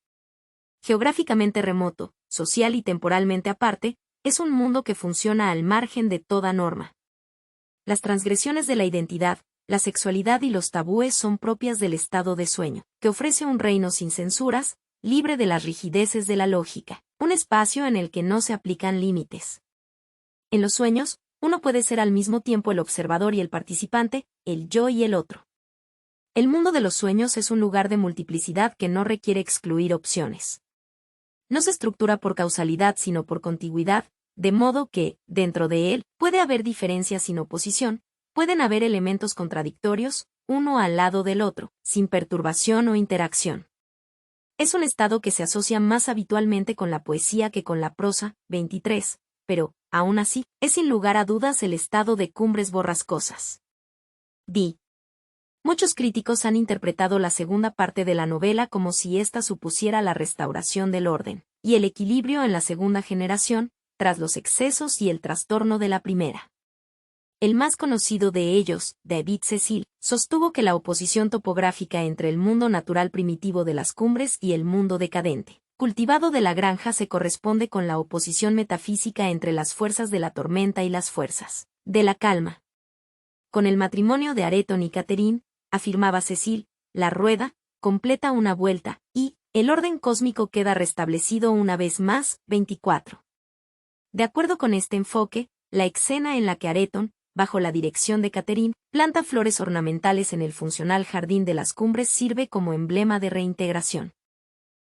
S1: Geográficamente remoto, social y temporalmente aparte, es un mundo que funciona al margen de toda norma. Las transgresiones de la identidad, la sexualidad y los tabúes son propias del estado de sueño, que ofrece un reino sin censuras, libre de las rigideces de la lógica, un espacio en el que no se aplican límites. En los sueños, uno puede ser al mismo tiempo el observador y el participante, el yo y el otro. El mundo de los sueños es un lugar de multiplicidad que no requiere excluir opciones. No se estructura por causalidad sino por contigüidad, de modo que, dentro de él, puede haber diferencias sin oposición, pueden haber elementos contradictorios, uno al lado del otro, sin perturbación o interacción. Es un estado que se asocia más habitualmente con la poesía que con la prosa. 23. Pero, aún así, es sin lugar a dudas el estado de Cumbres Borrascosas. D. Muchos críticos han interpretado la segunda parte de la novela como si ésta supusiera la restauración del orden y el equilibrio en la segunda generación, tras los excesos y el trastorno de la primera. El más conocido de ellos, David Cecil, sostuvo que la oposición topográfica entre el mundo natural primitivo de las cumbres y el mundo decadente, cultivado de la granja se corresponde con la oposición metafísica entre las fuerzas de la tormenta y las fuerzas de la calma. Con el matrimonio de Areton y Catherine, afirmaba Cecil, la rueda completa una vuelta, y el orden cósmico queda restablecido una vez más. 24. De acuerdo con este enfoque, la escena en la que Areton, bajo la dirección de Catherine, planta flores ornamentales en el funcional jardín de las cumbres sirve como emblema de reintegración.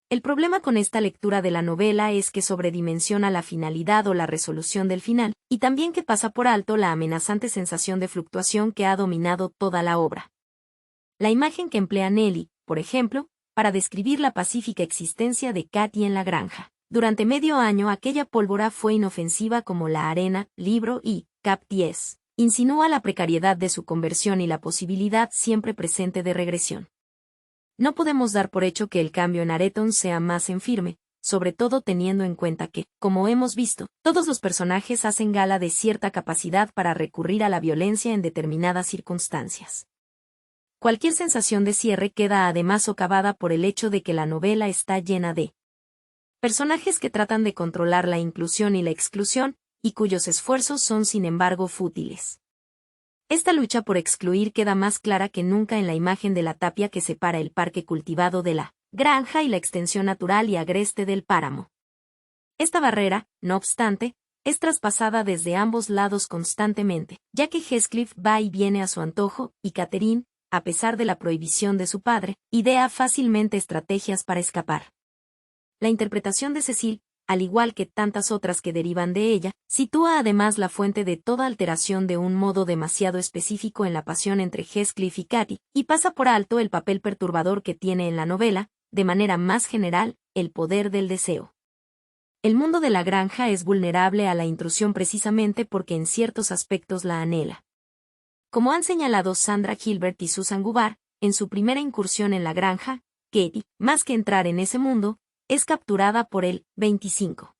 S1: El problema con esta lectura de la novela es que sobredimensiona la finalidad o la resolución del final, y también que pasa por alto la amenazante sensación de fluctuación que ha dominado toda la obra. La imagen que emplea Nellie, por ejemplo, para describir la pacífica existencia de Katy en la granja. Durante medio año aquella pólvora fue inofensiva como la arena. Libro I, Cap 10. Insinúa la precariedad de su conversión y la posibilidad siempre presente de regresión. No podemos dar por hecho que el cambio en Areton sea más en firme, sobre todo teniendo en cuenta que, como hemos visto, todos los personajes hacen gala de cierta capacidad para recurrir a la violencia en determinadas circunstancias. Cualquier sensación de cierre queda además socavada por el hecho de que la novela está llena de personajes que tratan de controlar la inclusión y la exclusión, y cuyos esfuerzos son sin embargo fútiles. Esta lucha por excluir queda más clara que nunca en la imagen de la tapia que separa el parque cultivado de la granja y la extensión natural y agreste del páramo. Esta barrera, no obstante, es traspasada desde ambos lados constantemente, ya que Heathcliff va y viene a su antojo, y Catherine, a pesar de la prohibición de su padre, idea fácilmente estrategias para escapar. La interpretación de Cecil, al igual que tantas otras que derivan de ella, sitúa además la fuente de toda alteración de un modo demasiado específico en la pasión entre Heathcliff y Katy, y pasa por alto el papel perturbador que tiene en la novela, de manera más general, el poder del deseo. El mundo de la granja es vulnerable a la intrusión precisamente porque en ciertos aspectos la anhela. Como han señalado Sandra Gilbert y Susan Gubar, en su primera incursión en la granja, Katy, más que entrar en ese mundo, es capturada por él. 25.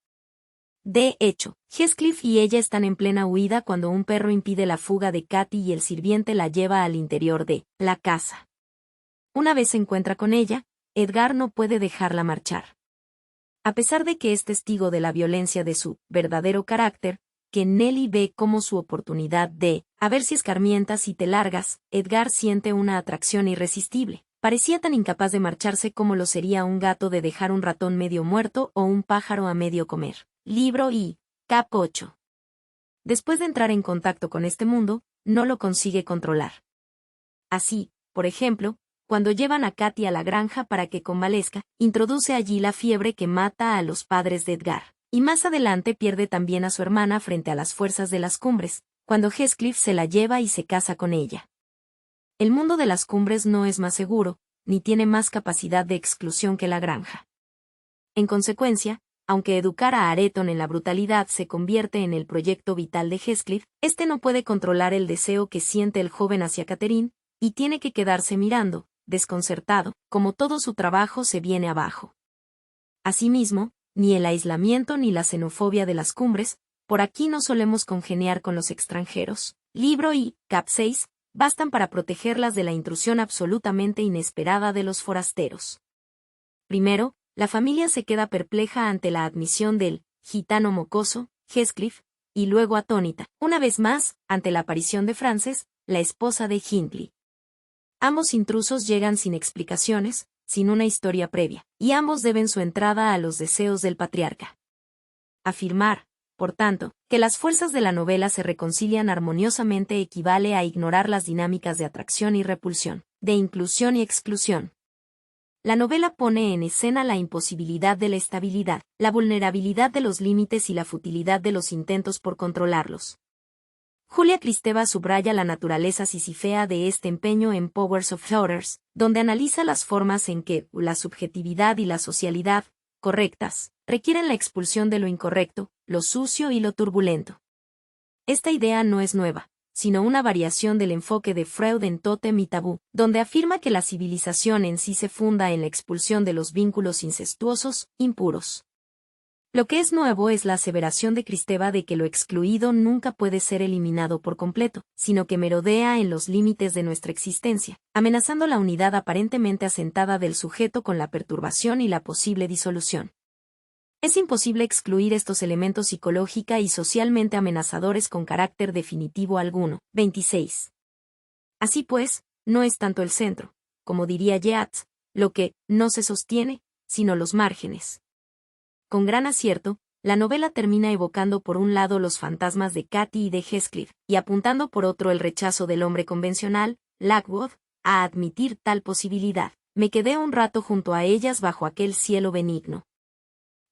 S1: De hecho, Heathcliff y ella están en plena huida cuando un perro impide la fuga de Katy y el sirviente la lleva al interior de la casa. Una vez se encuentra con ella, Edgar no puede dejarla marchar. A pesar de que es testigo de la violencia de su verdadero carácter, que Nellie ve como su oportunidad de, a ver si escarmientas y te largas, Edgar siente una atracción irresistible. Parecía tan incapaz de marcharse como lo sería un gato de dejar un ratón medio muerto o un pájaro a medio comer. Libro I, Cap 8. Después de entrar en contacto con este mundo, no lo consigue controlar. Así, por ejemplo, cuando llevan a Katy a la granja para que convalezca, introduce allí la fiebre que mata a los padres de Edgar, Y más adelante pierde también a su hermana frente a las fuerzas de las cumbres, cuando Heathcliff se la lleva y se casa con ella. El mundo de las cumbres no es más seguro, ni tiene más capacidad de exclusión que la granja. En consecuencia, aunque educar a Areton en la brutalidad se convierte en el proyecto vital de Heathcliff, este no puede controlar el deseo que siente el joven hacia Catherine, y tiene que quedarse mirando, desconcertado, como todo su trabajo se viene abajo. Asimismo, ni el aislamiento ni la xenofobia de las cumbres, por aquí no solemos congeniar con los extranjeros. Libro y, cap 6, bastan para protegerlas de la intrusión absolutamente inesperada de los forasteros. Primero, la familia se queda perpleja ante la admisión del gitano mocoso, Heathcliff, y luego atónita, una vez más, ante la aparición de Frances, la esposa de Hindley. Ambos intrusos llegan sin explicaciones, sin una historia previa, y ambos deben su entrada a los deseos del patriarca. Afirmar, por tanto, que las fuerzas de la novela se reconcilian armoniosamente equivale a ignorar las dinámicas de atracción y repulsión, de inclusión y exclusión. La novela pone en escena la imposibilidad de la estabilidad, la vulnerabilidad de los límites y la futilidad de los intentos por controlarlos. Julia Kristeva subraya la naturaleza sisifea de este empeño en Powers of Daughters, donde analiza las formas en que la subjetividad y la socialidad, correctas, requieren la expulsión de lo incorrecto, lo sucio y lo turbulento. Esta idea no es nueva, sino una variación del enfoque de Freud en Tótem y Tabú, donde afirma que la civilización en sí se funda en la expulsión de los vínculos incestuosos, impuros. Lo que es nuevo es la aseveración de Kristeva de que lo excluido nunca puede ser eliminado por completo, sino que merodea en los límites de nuestra existencia, amenazando la unidad aparentemente asentada del sujeto con la perturbación y la posible disolución. Es imposible excluir estos elementos psicológica y socialmente amenazadores con carácter definitivo alguno. 26. Así pues, no es tanto el centro, como diría Yeats, lo que no se sostiene, sino los márgenes. Con gran acierto, la novela termina evocando por un lado los fantasmas de Cathy y de Heathcliff, y apuntando por otro el rechazo del hombre convencional, Lockwood, a admitir tal posibilidad. Me quedé un rato junto a ellas bajo aquel cielo benigno.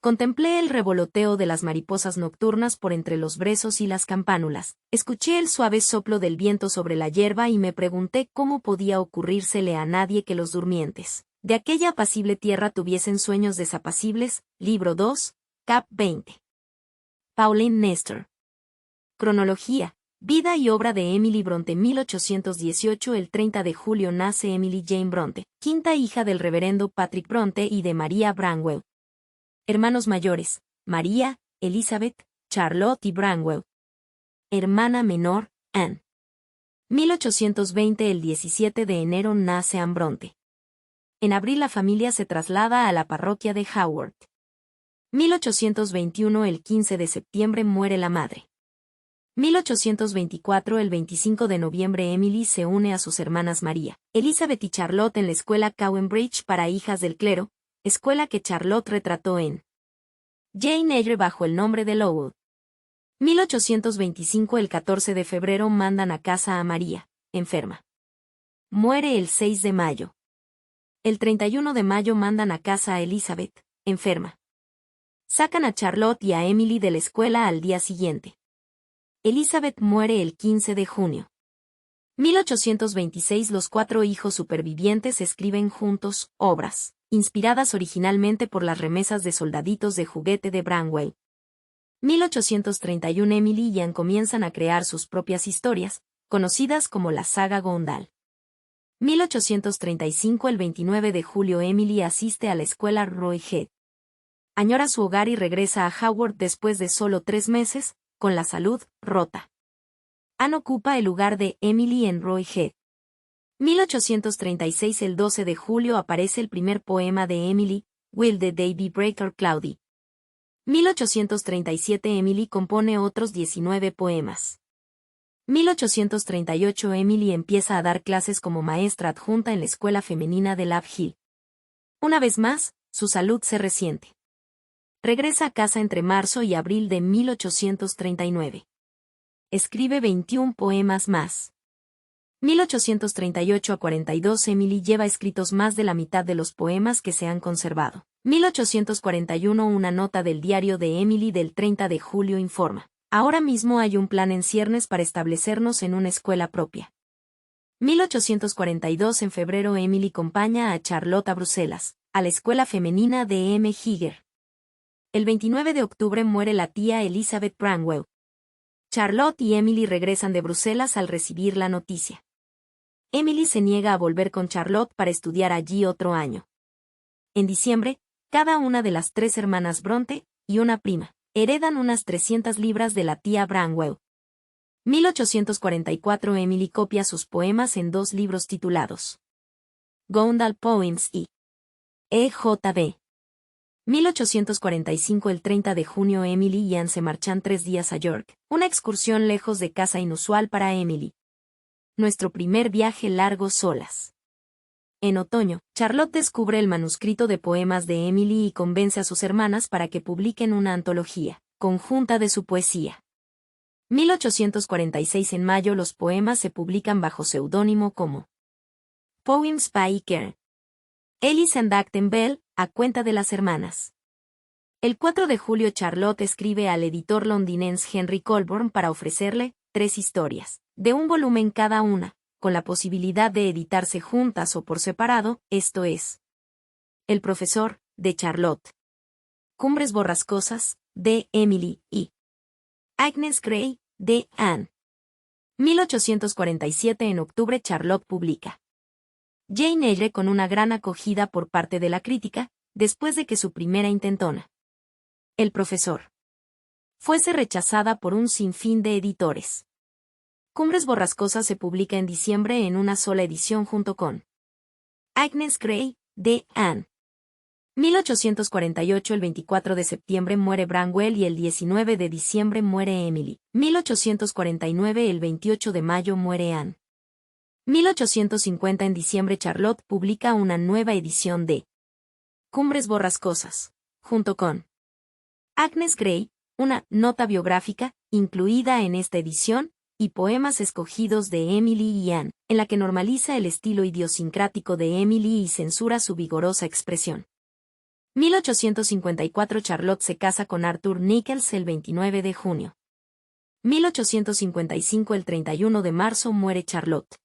S1: Contemplé el revoloteo de las mariposas nocturnas por entre los brezos y las campánulas, escuché el suave soplo del viento sobre la hierba y me pregunté cómo podía ocurrírsele a nadie que los durmientes de aquella apacible tierra tuviesen sueños desapacibles. Libro 2, cap 20. Pauline Nestor. Cronología, vida y obra de Emily Bronte. 1818. El 30 de julio nace Emily Jane Bronte, quinta hija del reverendo Patrick Bronte y de María Branwell. Hermanos mayores, María, Elizabeth, Charlotte y Branwell. Hermana menor, Anne. 1820. El 17 de enero nace Anne Bronte. En abril la familia se traslada a la parroquia de Haworth. 1821. El 15 de septiembre muere la madre. 1824. El 25 de noviembre Emily se une a sus hermanas María, Elizabeth y Charlotte en la escuela Cowan-Bridge para hijas del clero, escuela que Charlotte retrató en Jane Eyre bajo el nombre de Lowell. 1825. El 14 de febrero mandan a casa a María, enferma. Muere el 6 de mayo. El 31 de mayo mandan a casa a Elizabeth, enferma. Sacan a Charlotte y a Emily de la escuela al día siguiente. Elizabeth muere el 15 de junio. 1826. Los cuatro hijos supervivientes escriben juntos obras, inspiradas originalmente por las remesas de soldaditos de juguete de Branwell. 1831. Emily y Anne comienzan a crear sus propias historias, conocidas como la saga Gondal. 1835. El 29 de julio Emily asiste a la escuela Roy Head. Añora su hogar y regresa a Haworth después de solo 3 meses, con la salud rota. Anne ocupa el lugar de Emily en Roy Head. 1836. El 12 de julio aparece el primer poema de Emily, Will the Day Be Bright or Cloudy. 1837. Emily compone otros 19 poemas. 1838. Emily empieza a dar clases como maestra adjunta en la escuela femenina de Love Hill. Una vez más, su salud se resiente. Regresa a casa entre marzo y abril de 1839. Escribe 21 poemas más. 1838 a 42. Emily lleva escritos más de la mitad de los poemas que se han conservado. 1841. Una nota del diario de Emily del 30 de julio informa. Ahora mismo hay un plan en ciernes para establecernos en una escuela propia. 1842. En febrero Emily acompaña a Charlotte a Bruselas, a la escuela femenina de M. Higger. El 29 de octubre muere la tía Elizabeth Branwell. Charlotte y Emily regresan de Bruselas al recibir la noticia. Emily se niega a volver con Charlotte para estudiar allí otro año. En diciembre, cada una de las 3 hermanas Bronte, y una prima, heredan unas 300 libras de la tía Branwell. 1844. Emily copia sus poemas en 2 libros titulados Gondal Poems y E.J.B. 1845. El 30 de junio Emily y Anne se marchan 3 días a York, una excursión lejos de casa inusual para Emily. Nuestro primer viaje largo solas. En otoño, Charlotte descubre el manuscrito de poemas de Emily y convence a sus hermanas para que publiquen una antología conjunta de su poesía. 1846. En mayo los poemas se publican bajo seudónimo como Poems by Kern. Ellis and Acton Bell, a cuenta de las hermanas. El 4 de julio Charlotte escribe al editor londinense Henry Colburn para ofrecerle 3 historias, de un volumen cada una, con la posibilidad de editarse juntas o por separado, esto es. El profesor, de Charlotte. Cumbres borrascosas, de Emily, y Agnes Grey, de Anne. 1847. En octubre Charlotte publica Jane Eyre con una gran acogida por parte de la crítica, después de que su primera intentona, El profesor, fuese rechazada por un sinfín de editores. Cumbres borrascosas se publica en diciembre en una sola edición junto con Agnes Grey, de Anne. 1848. El 24 de septiembre muere Branwell y el 19 de diciembre muere Emily. 1849. El 28 de mayo muere Anne. 1850. En diciembre Charlotte publica una nueva edición de Cumbres borrascosas, junto con Agnes Grey, una nota biográfica, incluida en esta edición, y poemas escogidos de Emily y Anne, en la que normaliza el estilo idiosincrático de Emily y censura su vigorosa expresión. 1854. Charlotte se casa con Arthur Nichols el 29 de junio. 1855. El 31 de marzo muere Charlotte.